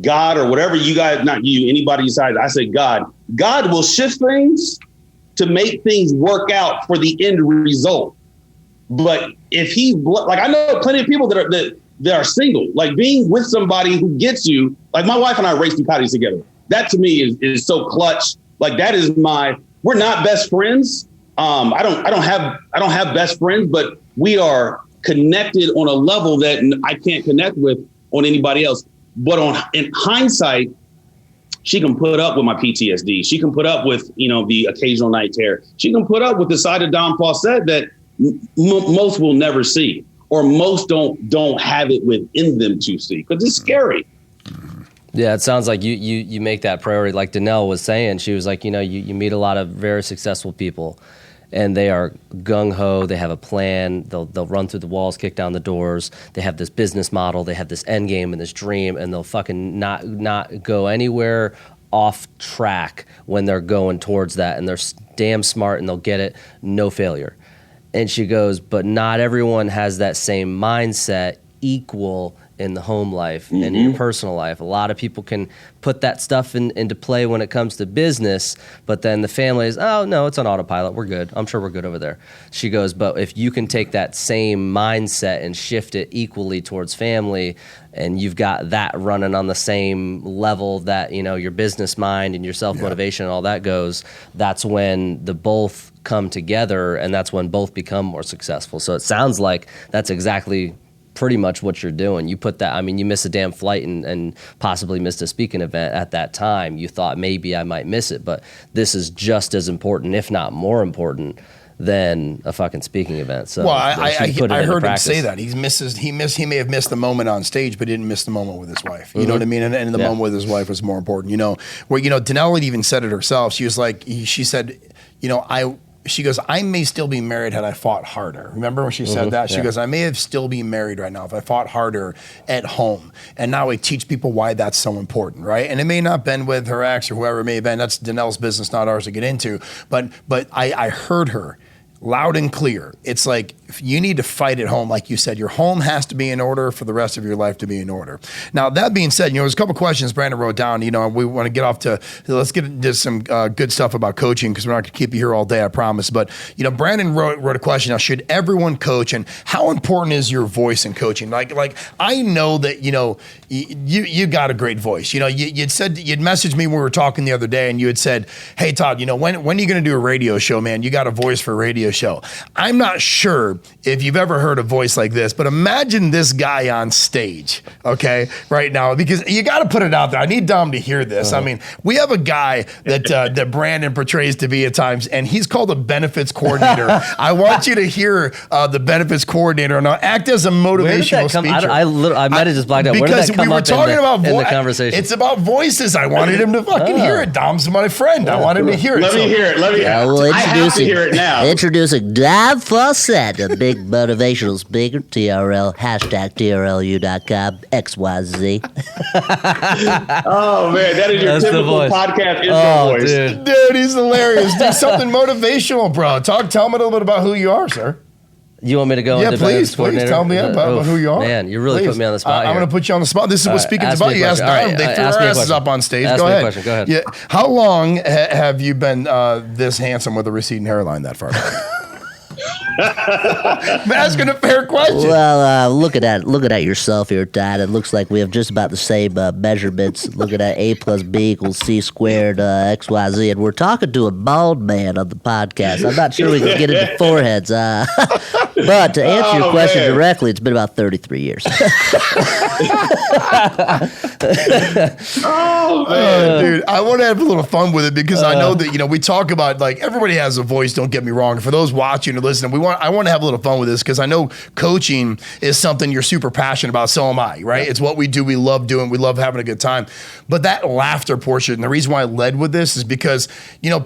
God or whatever you guys, not you, anybody decides, I say God will shift things to make things work out for the end result. But if I know plenty of people that are single, like being with somebody who gets you, like my wife and I race Ducatis together. That to me is so clutch. Like that is we're not best friends. I don't have best friends, but we are connected on a level that I can't connect with on anybody else. But in hindsight, she can put up with my PTSD. She can put up with, the occasional night terror. She can put up with the side of Don Faussette that most will never see, or most don't have it within them to see because it's scary. Yeah, it sounds like you make that priority. Like Danelle was saying, she was like, you meet a lot of very successful people, and they are gung-ho. They have a plan. They'll run through the walls, kick down the doors. They have this business model. They have this end game and this dream, and they'll fucking not go anywhere off track when they're going towards that, and they're damn smart and they'll get it, no failure. And she goes, but not everyone has that same mindset equal in the home life and in your personal life. A lot of people can put that stuff into play when it comes to business, but then the family is, oh, no, it's on autopilot. We're good. I'm sure we're good over there. She goes, but if you can take that same mindset and shift it equally towards family, and you've got that running on the same level that, you know, your business mind and your self-motivation and all that goes, that's when the both come together, and that's when both become more successful. So it sounds like that's exactly pretty much what you're doing. You put that, I mean, you missed a damn flight and possibly missed a speaking event at that time. You thought maybe I might miss it, but this is just as important, if not more important, than a fucking speaking event. So well, I heard practice. him say that he may have missed the moment on stage, but didn't miss the moment with his wife. You know what I mean? And the moment with his wife was more important. You know, where Danelle even said it herself. She was like, she said, she goes, I may still be married had I fought harder. Remember when she said that? She goes, I may have still be married right now if I fought harder at home. And now I teach people why that's so important, right? And it may not have been with her ex or whoever it may have been. That's Danelle's business, not ours to get into. But I heard her loud and clear. It's like, you need to fight at home. Like you said, your home has to be in order for the rest of your life to be in order. Now, that being said, there's a couple questions Brandon wrote down. We want to get off to, let's get into some good stuff about coaching, because we're not going to keep you here all day, I promise. But, Brandon wrote a question. Now, should everyone coach, and how important is your voice in coaching? Like I know that, you got a great voice. You'd messaged me when we were talking the other day, and you had said, hey, Todd, when are you going to do a radio show, man? You got a voice for a radio show. I'm not sure if you've ever heard a voice like this, but imagine this guy on stage, okay, right now, because you got to put it out there. I need Dom to hear this. I mean, we have a guy that Brandon portrays to be at times, and he's called a benefits coordinator. I want you to hear the benefits coordinator, and I'll act as a motivational speaker. I might have just blacked out. Where did that come up in the conversation? It's about voices. I wanted him to fucking hear it. Dom's my friend. I want him to hear it. Let me hear it. I have to hear it now. Introducing Todd Speciale, a big motivational speaker, TRL, #TRLU.com, XYZ. Oh, man, that is your typical podcast intro voice. Dude, he's hilarious. Do something motivational, bro. Tell me a little bit about who you are, sir. You want me to go into please tell me about who you are. Man, you really put me on the spot. I'm going to put you on the spot. This is what speaking's about. You asked them. They threw our asses up on stage. Go ahead. Go ahead. Yeah. How long have you been this handsome with a receding hairline that far back? I'm asking a fair question. Well, looking at yourself here, Todd, it looks like we have just about the same measurements. Looking at A plus B equals C squared XYZ, and we're talking to a bald man on the podcast. I'm not sure we can get into foreheads. But to answer your question directly, it's been about 33 years. Oh, man. Dude, I want to have a little fun with it, because I know that, we talk about, like, everybody has a voice, don't get me wrong. For those watching or listening, I want to have a little fun with this, because I know coaching is something you're super passionate about. So am I, right? It's what we do. We love doing. We love having a good time. But that laughter portion, and the reason why I led with this is because,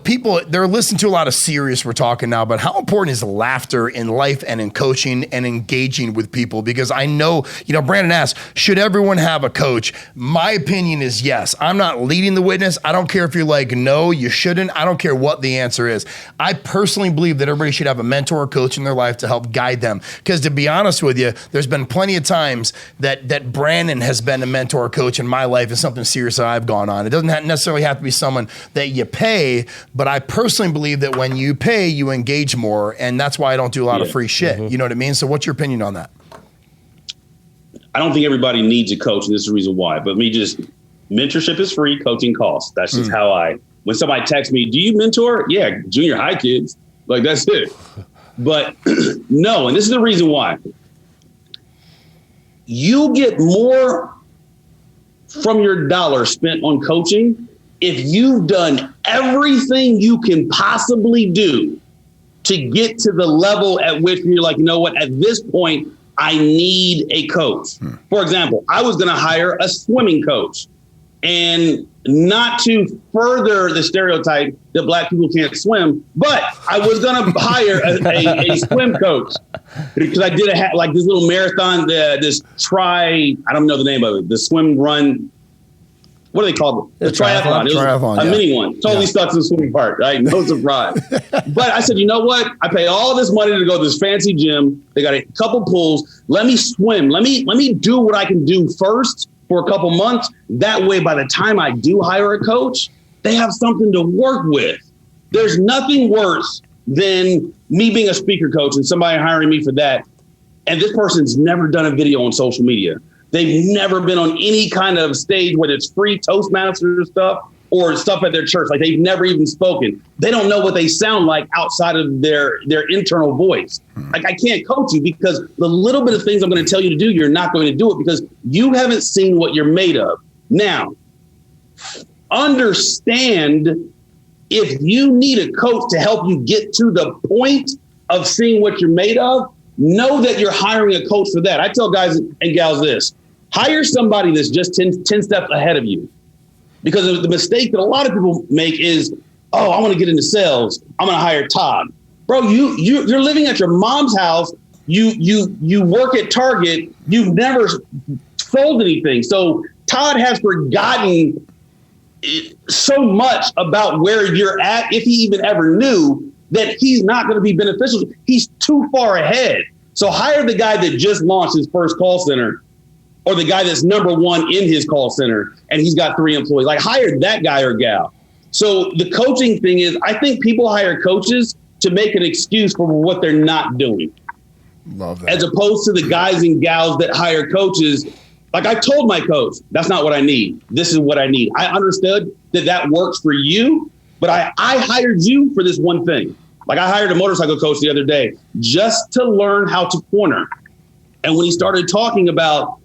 people, they're listening to a lot of serious, we're talking now, but how important is laughter in life and in coaching and engaging with people? Because I know, Brandon asked, should everyone have a coach? My opinion is yes. I'm not leading the witness. I don't care if you're like, no, you shouldn't. I don't care what the answer is. I personally believe that everybody should have a mentor or coach in their life to help guide them. Because to be honest with you, there's been plenty of times that Brandon has been a mentor or coach in my life, and something serious that I've gone on. It doesn't necessarily have to be someone that you pay, but I personally believe that when you pay, you engage more, and that's why I don't do a lot of free shit. You know what I mean? So what's your opinion on that? I don't think everybody needs a coach, and this is the reason why. But mentorship is free, coaching costs. That's just how when somebody texts me, do you mentor? Yeah, junior high kids. Like, that's it. But no, and this is the reason why. You get more from your dollar spent on coaching if you've done everything you can possibly do to get to the level at which you're like, you know what, at this point, I need a coach. For example, I was going to hire a swimming coach, and not to further the stereotype that black people can't swim, but I was going to hire a swim coach, because I did this little marathon, I don't know the name of it, the swim run. what do they call it? The triathlon. It was Triathlon, a mini one. Totally stuck to the swimming part, right? No surprise. But I said, you know what? I pay all this money to go to this fancy gym. They got a couple pools. Let me swim. Let me do what I can do first for a couple months. That way, by the time I do hire a coach, they have something to work with. There's nothing worse than me being a speaker coach and somebody hiring me for that. And this person's never done a video on social media. They've never been on any kind of stage, whether it's free Toastmaster stuff or stuff at their church. Like, they've never even spoken. They don't know what they sound like outside of their internal voice. Like, I can't coach you because the little bit of things I'm going to tell you to do, you're not going to do it because you haven't seen what you're made of. Now, understand, if you need a coach to help you get to the point of seeing what you're made of, know that you're hiring a coach for that. I tell guys and gals this: hire somebody that's just 10 steps ahead of you. Because the mistake that a lot of people make is, oh, I want to get into sales, I'm going to hire Todd. Bro, you're living at your mom's house. You work at Target. You've never sold anything. So Todd has forgotten so much about where you're at, if he even ever knew, that he's not going to be beneficial. He's too far ahead. So hire the guy that just launched his first call center, or the guy that's number one in his call center and he's got 3 employees. Like, hire that guy or gal. So the coaching thing is, I think people hire coaches to make an excuse for what they're not doing. Love that. As opposed to the guys and gals that hire coaches. Like, I told my coach, that's not what I need. This is what I need. I understood that works for you, but I hired you for this one thing. Like, I hired a motorcycle coach the other day just to learn how to corner. And when he started talking about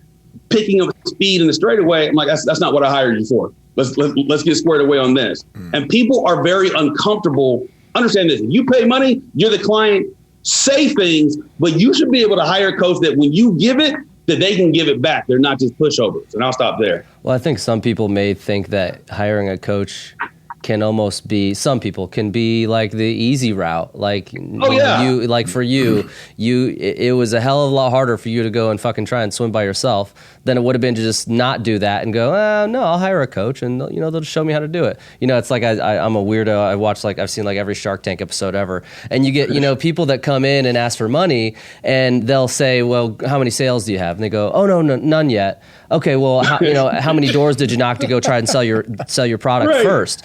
picking up speed in the straightaway, I'm like, that's not what I hired you for. Let's get squared away on this. And people are very uncomfortable. Understand this: you pay money, you're the client. Say things, but you should be able to hire a coach that when you give it, that they can give it back. They're not just pushovers. And I'll stop there. Well, I think some people may think that hiring a coach can almost be, some people can be like the easy route. Like, for you, it was a hell of a lot harder for you to go and fucking try and swim by yourself than it would have been to just not do that and go, no, I'll hire a coach and they'll just show me how to do it. It's like I'm a weirdo. I watch, I've seen every Shark Tank episode ever. And you get, people that come in and ask for money and they'll say, well, how many sales do you have? And they go, oh, no, none yet. Okay, well, how many doors did you knock to go try and sell your product first?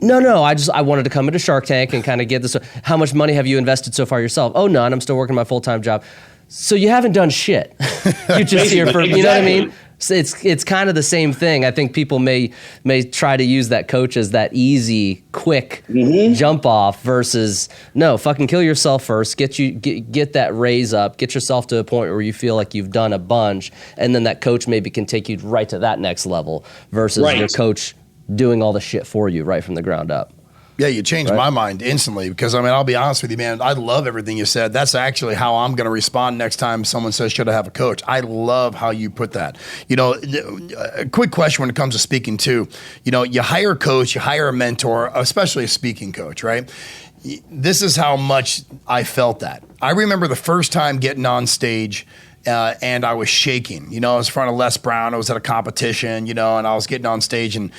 No, I wanted to come into Shark Tank and kind of get this. How much money have you invested so far yourself? Oh, none. I'm still working my full-time job. So you haven't done shit. You're just here for, you know what I mean? So it's kind of the same thing. I think people may try to use that coach as that easy, quick jump off versus, no, fucking kill yourself first. Get that raise up. Get yourself to a point where you feel like you've done a bunch, and then that coach maybe can take you right to that next level versus your coach doing all the shit for you right from the ground up. Yeah, you changed my mind instantly because, I'll be honest with you, man, I love everything you said. That's actually how I'm going to respond next time someone says, should I have a coach? I love how you put that. A quick question when it comes to speaking too. You hire a coach, you hire a mentor, especially a speaking coach, right? This is how much I felt that. I remember the first time getting on stage and I was shaking. I was in front of Les Brown. I was at a competition, and I was getting on stage and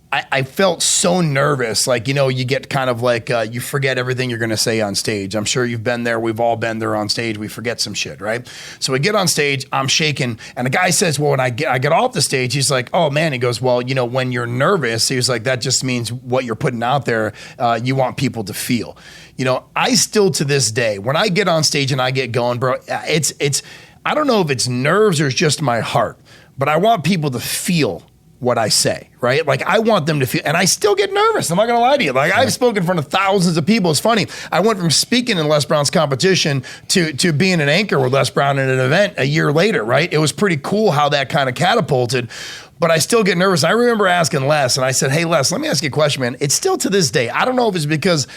I felt so nervous. You get kind of you forget everything you're going to say on stage. I'm sure you've been there. We've all been there on stage. We forget some shit, right? So we get on stage, I'm shaking, and the guy says, well, when I get off the stage, he's like, oh man, he goes, well, when you're nervous, he was like, that just means what you're putting out there, you want people to feel. I still to this day, when I get on stage and I get going, bro, it's I don't know if it's nerves or it's just my heart, but I want people to feel what I say, right? I want them to feel, and I still get nervous. I'm not gonna lie to you. I've spoken in front of thousands of people. It's funny. I went from speaking in Les Brown's competition to being an anchor with Les Brown at an event a year later, right? It was pretty cool how that kind of catapulted. But I still get nervous. I remember asking Les, and I said, "Hey, Les, let me ask you a question, man. It's still to this day. I don't know if it's because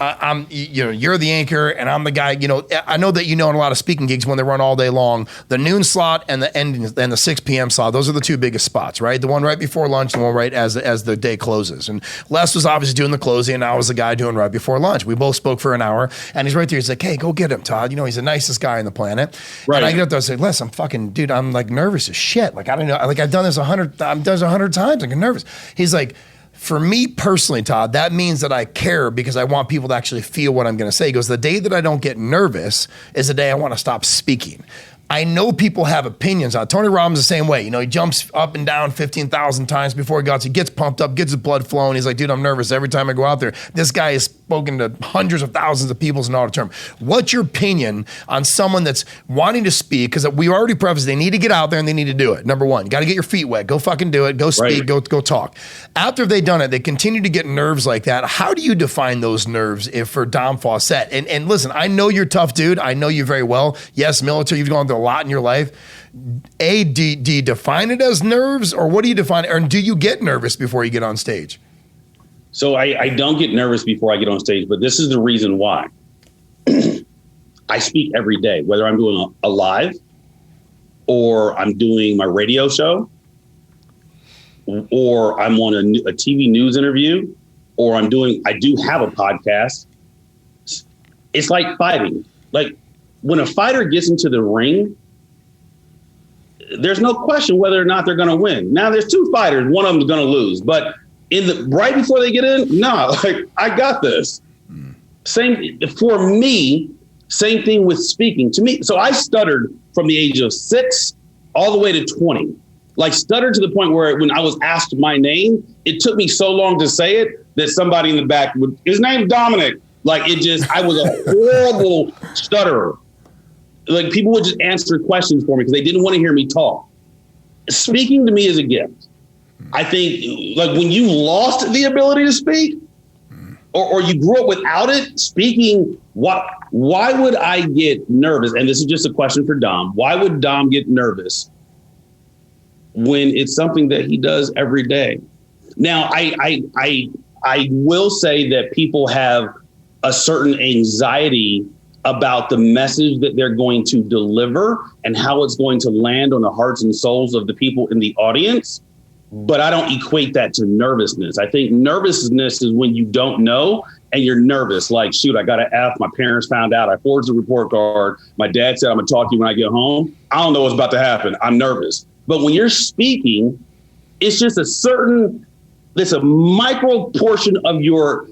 I'm, you're the anchor and I'm the guy. I know that in a lot of speaking gigs when they run all day long, the noon slot and the 6 p.m. slot. Those are the two biggest spots, right? The one right before lunch lunch right as the day closes. And Les was obviously doing the closing, and I was the guy doing right before lunch. We both spoke for an hour, and he's right there. He's like, "Hey, go get him, Todd. You know, he's the nicest guy on the planet." Right. And I get up there, I say, "Les, I'm like nervous as shit. Like, I don't know. Like, I've done this 100 times. Like, I'm nervous." He's like, "For me personally, Todd, that means that I care because I want people to actually feel what I'm going to say." He goes, "The day that I don't get nervous is the day I want to stop speaking." I know people have opinions on it. Tony Robbins the same way. You know, he jumps up and down 15,000 times before he gets pumped up, gets his blood flowing. He's like, "Dude, I'm nervous every time I go out there." This guy has spoken to hundreds of thousands of people in an auditorium. What's your opinion on someone that's wanting to speak? Because we already prefaced, they need to get out there and they need to do it. Number one, you got to get your feet wet. Go fucking do it. Go speak. Right. Go talk. After they've done it, they continue to get nerves like that. How do you define those nerves for Dom Faussette? And listen, I know you're a tough dude. I know you very well. Yes, military, you've gone through a lot in your life. Do you define it as nerves, or what do you define it? Or do you get nervous before you get on stage? So I don't get nervous before I get on stage, but this is the reason why. I speak every day, whether I'm doing a live or I'm doing my radio show or I'm on a TV news interview or I do have a podcast. It's like fighting. Like when a fighter gets into the ring, there's no question whether or not they're going to win. Now there's two fighters, one of them is going to lose, but right before they get in, like I got this. Same for me, same thing with speaking to me. So I stuttered from the age of 6 all the way to 20, like stuttered to the point where when I was asked my name, it took me so long to say it that somebody in the back his name's Dominic. Like I was a horrible stutterer. Like people would just answer questions for me because they didn't want to hear me talk. Speaking to me is a gift. I think like when you lost the ability to speak or you grew up without it, speaking, why would I get nervous? And this is just a question for Dom. Why would Dom get nervous when it's something that he does every day? Now, I will say that people have a certain anxiety about the message that they're going to deliver and how it's going to land on the hearts and souls of the people in the audience. But I don't equate that to nervousness. I think nervousness is when you don't know and you're nervous. Like, shoot, I got an F. My parents found out. I forged a report card. My dad said, I'm going to talk to you when I get home. I don't know what's about to happen. I'm nervous. But when you're speaking, it's just there's a micro portion of your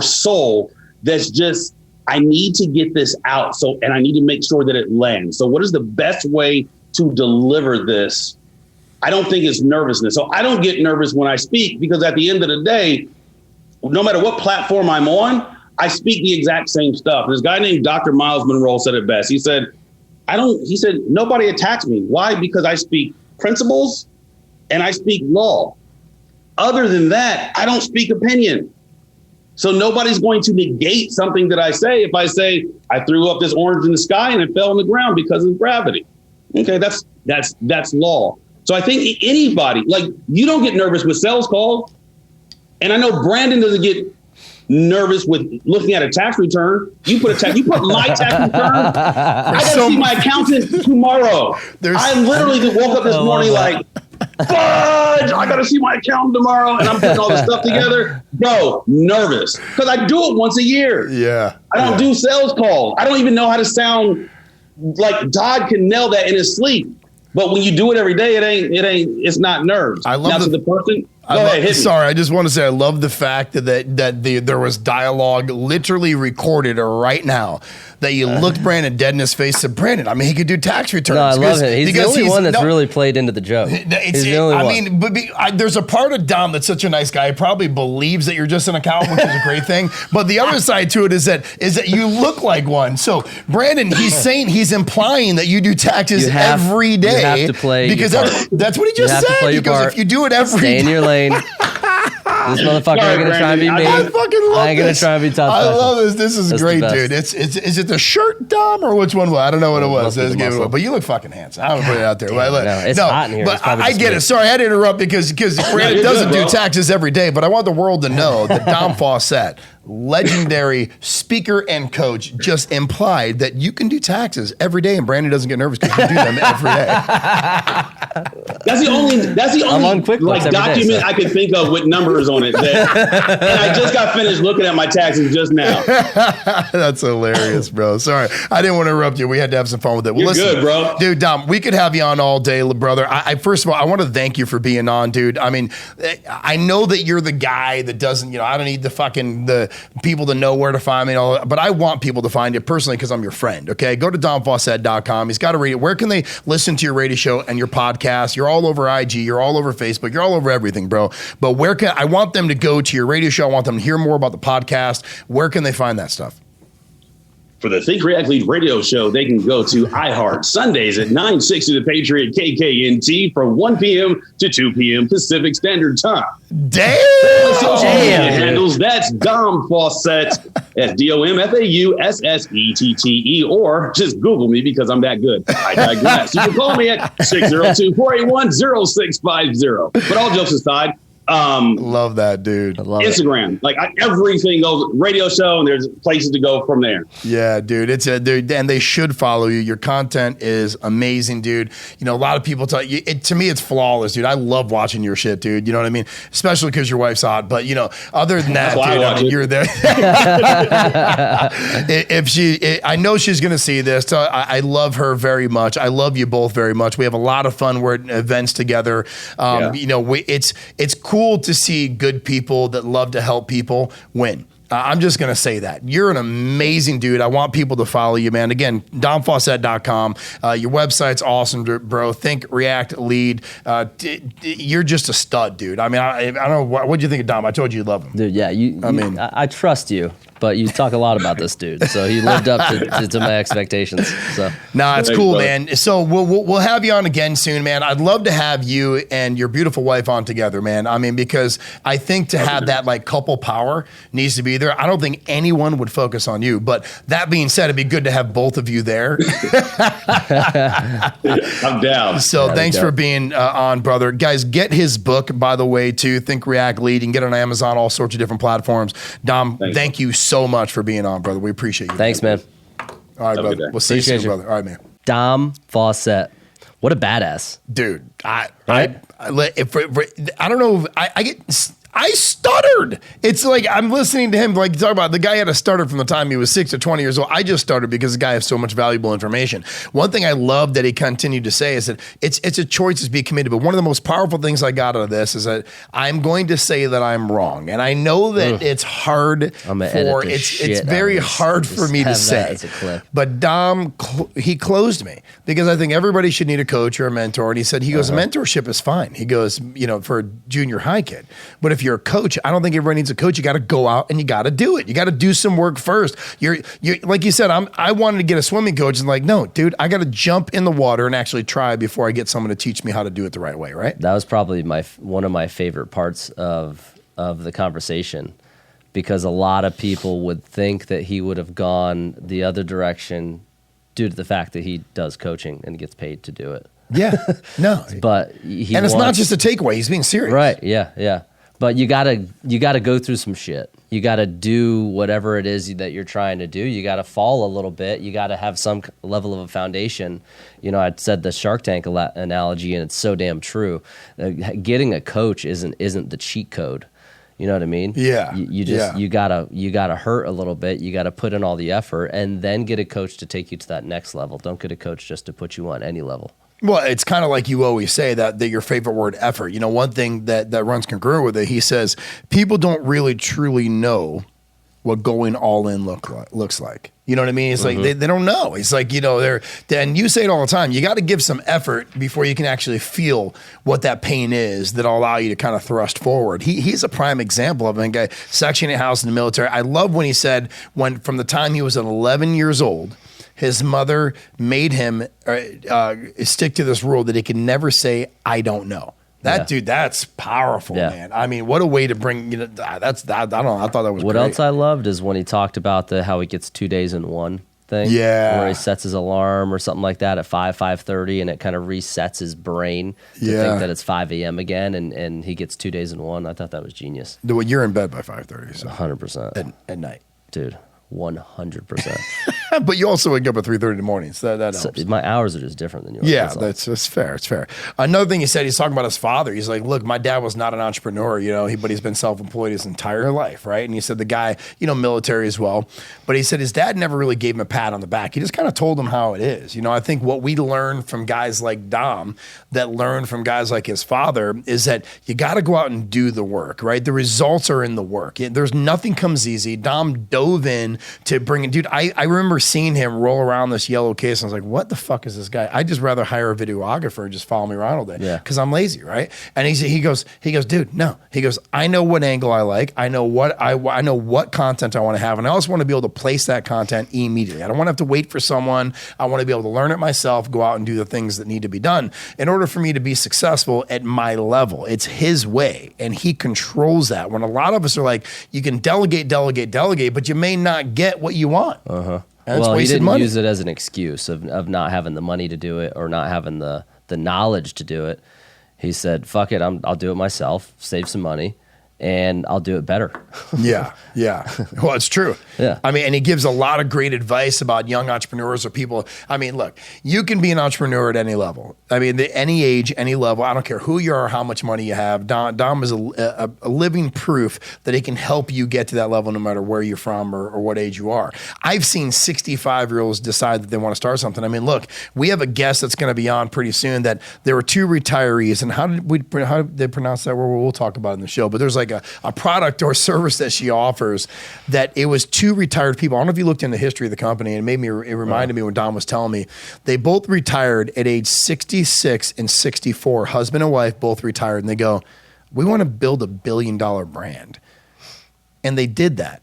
soul that's just, I need to get this out. And I need to make sure that it lands. So what is the best way to deliver this? I don't think it's nervousness. So I don't get nervous when I speak because at the end of the day, no matter what platform I'm on, I speak the exact same stuff. This guy named Dr. Miles Monroe said it best. He said, nobody attacks me. Why? Because I speak principles and I speak law. Other than that, I don't speak opinion. So nobody's going to negate something that I say. If I say I threw up this orange in the sky and it fell on the ground because of gravity. Okay, that's law. So I think anybody, like you don't get nervous with sales calls. And I know Brandon doesn't get nervous with looking at a tax return. You put my tax return. I got to see my accountant tomorrow. I literally just woke up this morning like, fudge, I got to see my accountant tomorrow. And I'm putting all this stuff together. Bro, nervous. Because I do it once a year. Yeah. I don't do sales calls. I don't even know how to sound like Todd can nail that in his sleep. But when you do it every day, it's not nerves. I love the person. Go ahead, hit me. Sorry, I just want to say I love the fact that there was dialogue literally recorded right now that you looked Brandon dead in his face. Said Brandon, I mean, he could do tax returns. No, I love it. He's the only one that's really played into the joke. He's the only one. I mean, there's a part of Dom that's such a nice guy. He probably believes that you're just an accountant, which is a great thing. But the other side to it is that you look like one. So Brandon, he's implying that you do taxes every day. You have to play because that's what he just said. Because if you do it every day, stay in your lane. This motherfucker ain't gonna try and be me. I fucking love I ain't gonna try and be Todd Speciale. I love this. This is great, dude. Is it the shirt, Dom, or which one was? I don't know what it was. But you look fucking handsome. I'm gonna put it out there. It's hot in here. But I get it. Sorry, I had to interrupt because Brandon doesn't do taxes every day. But I want the world to know that Dom Faussette legendary speaker and coach, just implied that you can do taxes every day, and Brandon doesn't get nervous because you do them every day. That's the only like document day, so. I could think of with numbers on it. And I just got finished looking at my taxes just now. That's hilarious, bro. Sorry, I didn't want to interrupt you. We had to have some fun with it. Well, You're good, bro. Dude, Dom, we could have you on all day, brother. I first of all, I want to thank you for being on, dude. I mean, I know that you're the guy that doesn't, I don't need the people to know where to find me and all that, but I want people to find you personally because I'm your friend, okay? Go to domfaussette.com. He's got to read it. Where can they listen to your radio show and your podcast? You're all over IG. You're all over Facebook. You're all over everything, bro. But I want them to go to your radio show. I want them to hear more about the podcast. Where can they find that stuff? For the Think React Lead radio show, they can go to iHeart Sundays at 960 The Patriot KKNT from 1 p.m. to 2 p.m. Pacific Standard Time. Damn! Social media handles, that's Dom Faussette, that's DOMFAUSSETTE, or just Google me because I'm that good. I digress. You can call me at 602-481-0650. But all jokes aside, love that, dude. I love Instagram, everything goes radio show, and there's places to go from there. Yeah, dude, dude, and they should follow you. Your content is amazing, dude. A lot of people tell you, to me, it's flawless, dude. I love watching your shit, dude. You know what I mean? Especially because your wife's hot. But other than that, dude, you're there. I know she's gonna see this. So I love her very much. I love you both very much. We have a lot of fun. We're at events together. It's cool to see good people that love to help people win. I'm just going to say that. You're an amazing dude. I want people to follow you, man. Again, domfaussette.com. Your website's awesome, bro. Think, react, lead. You're just a stud, dude. I mean, I don't know. What do you think of Dom? I told you you love him. Dude, yeah. I trust you, but you talk a lot about this dude. So he lived up to my expectations. So nah, it's cool, man. So we'll have you on again soon, man. I'd love to have you and your beautiful wife on together, man. I mean, because I think to have that couple power needs to be there. I don't think anyone would focus on you. But that being said, it'd be good to have both of you there. I'm down. So thanks for being on, brother. Guys, get his book, by the way, too. Think, React, Lead. You can get it on Amazon, all sorts of different platforms. Dom, thank you so much for being on, brother. We appreciate you. Thanks, man. All right, brother. We'll see you soon, brother. All right, man. Dom Faussette. What a badass. Dude, I don't know. I stuttered. It's like I'm listening to him talk about the guy had a stutter from the time he was 6 to 20 years old. I just stuttered because the guy has so much valuable information. One thing I love that he continued to say is that it's a choice to be committed. But one of the most powerful things I got out of this is that I'm going to say that I'm wrong. And I know that it's hard it's very hard for me to say. But Dom, he closed me because I think everybody should need a coach or a mentor. And he said, mentorship is fine. He goes, for a junior high kid. But if you're a coach, I don't think everybody needs a coach. You got to go out and you got to do it. You got to do some work first. You're like you said, I wanted to get a swimming coach and no, dude, I got to jump in the water and actually try before I get someone to teach me how to do it the right way, right? That was probably one of my favorite parts of the conversation, because a lot of people would think that he would have gone the other direction due to the fact that he does coaching and gets paid to do it. Yeah, no. But it's not just a takeaway. He's being serious. Right, yeah. But you gotta go through some shit. You gotta do whatever it is that you're trying to do. You gotta fall a little bit. You gotta have some level of a foundation. I said the Shark Tank analogy, and it's so damn true. Getting a coach isn't the cheat code. You know what I mean? Yeah. You gotta hurt a little bit. You gotta put in all the effort, and then get a coach to take you to that next level. Don't get a coach just to put you on any level. Well, it's kind of like you always say that your favorite word, effort. One thing that runs congruent with it, he says, people don't really truly know what going all in looks like. You know what I mean? It's like they don't know. It's like, and you say it all the time, you got to give some effort before you can actually feel what that pain is that'll allow you to kind of thrust forward. He's a prime example of a guy, Section 8 house in the military. I love when he said, from the time he was 11 years old, his mother made him stick to this rule that he can never say, I don't know. Dude, that's powerful, man. I mean, what a way to bring, I don't know. I thought that was What great. else I loved is when he talked about how he gets 2 days in one. thing. Yeah. Where he sets his alarm or something like that at 5:30, and it kind of resets his brain to think that it's 5 a.m. again, and he gets 2 days in one. I thought that was genius. Well, you're in bed by 5:30, so 100%. At night. Dude, 100%. But you also wake up at 3:30 in the morning, so that helps. So my hours are just different than yours. Yeah, that's fair. It's fair. Another thing he said, he's talking about his father. He's like, look, my dad was not an entrepreneur, but he's been self-employed his entire life, right? And he said the guy, military as well. But he said his dad never really gave him a pat on the back. He just kind of told him how it is. I think what we learn from guys like Dom, that learn from guys like his father, is that you got to go out and do the work, right? The results are in the work. There's nothing comes easy. Dom dove in to bring it. Dude, I remember seeing him roll around this yellow case, and I was like, what the fuck is this guy? I'd just rather hire a videographer and just follow me around all day because I'm lazy, right? And he goes, dude, no. He goes, I know what angle I like. I know what I know what content I want to have, and I also want to be able to place that content immediately. I don't want to have to wait for someone. I want to be able to learn it myself, go out and do the things that need to be done in order for me to be successful at my level. It's his way, and he controls that. When a lot of us are like, you can delegate, but you may not get what you want. Well, he didn't use it as an excuse of not having the money to do it or not having the knowledge to do it. He said, fuck it, I'll do it myself, save some money, and I'll do it better. Yeah. Well, it's true. Yeah. And he gives a lot of great advice about young entrepreneurs or people. Look, you can be an entrepreneur at any level. Any age, any level. I don't care who you are, how much money you have. Dom is a living proof that he can help you get to that level no matter where you're from or what age you are. I've seen 65-year-olds decide that they want to start something. Look, we have a guest that's going to be on pretty soon that there were 2 retirees. And how did they pronounce that word? We'll talk about it in the show. But there's like a product or service that she offers that it was 2 retired people. I don't know if you looked into the history of the company, and it reminded me when Don was telling me. They both retired at age 66 and 64. Husband and wife both retired, and they go, we want to build $1 billion brand. And they did that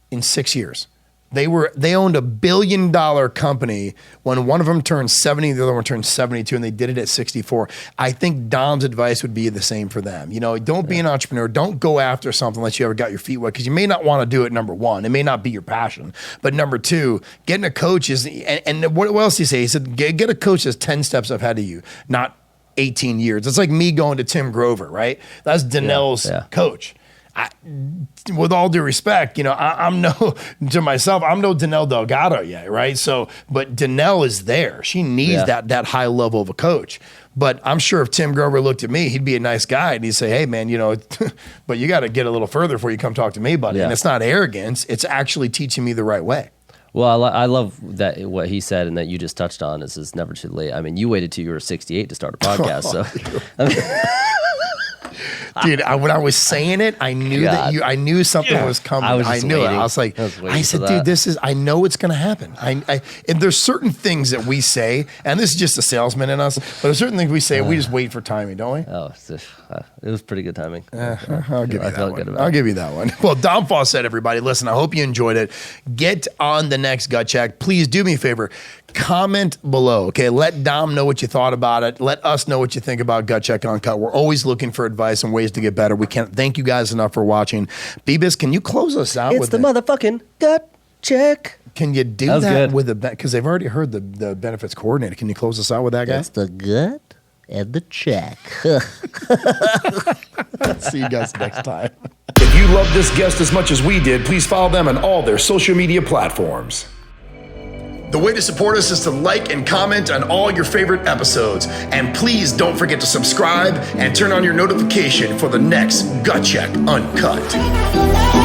in 6 years. They owned $1 billion company when one of them turned 70, the other one turned 72, and they did it at 64. I think Dom's advice would be the same for them. Don't be an entrepreneur. Don't go after something unless you ever got your feet wet, because you may not want to do it, number one. It may not be your passion. But number 2, getting a coach is, and what else did he say? He said, get a coach that's 10 steps ahead of you, not 18 years. It's like me going to Tim Grover, right? That's Danelle's coach. With all due respect, I'm no Danelle Delgado yet, right? So, but Danelle is there. She needs that high level of a coach. But I'm sure if Tim Grover looked at me, he'd be a nice guy and he'd say, hey man, but you got to get a little further before you come talk to me, buddy. And it's not arrogance. It's actually teaching me the right way. Well, I love that what he said and that you just touched on is it's never too late. You waited till you were 68 to start a podcast. Dude, when I was saying it, I knew I knew something was coming. I knew it. I was like, I said, dude, I know it's going to happen. And there's certain things that we say, and this is just a salesman in us, but there's certain things we say, we just wait for timing, don't we? Oh, it was pretty good timing. I'll give you that one. Well, Dom Faussette, everybody, listen, I hope you enjoyed it. Get on the next Gut Check. Please do me a favor. Comment below, okay? Let Dom know what you thought about it. Let us know what you think about Gut Check Uncut. We're always looking for advice and ways to get better. We can't thank you guys enough for watching. Beebus, can you close us out with motherfucking Gut Check. Can you do that with because they've already heard the benefits coordinator. Can you close us out with that guy? That's the gut and the check. See you guys next time. If you love this guest as much as we did, please follow them on all their social media platforms. The way to support us is to like and comment on all your favorite episodes. And please don't forget to subscribe and turn on your notification for the next Gut Check Uncut.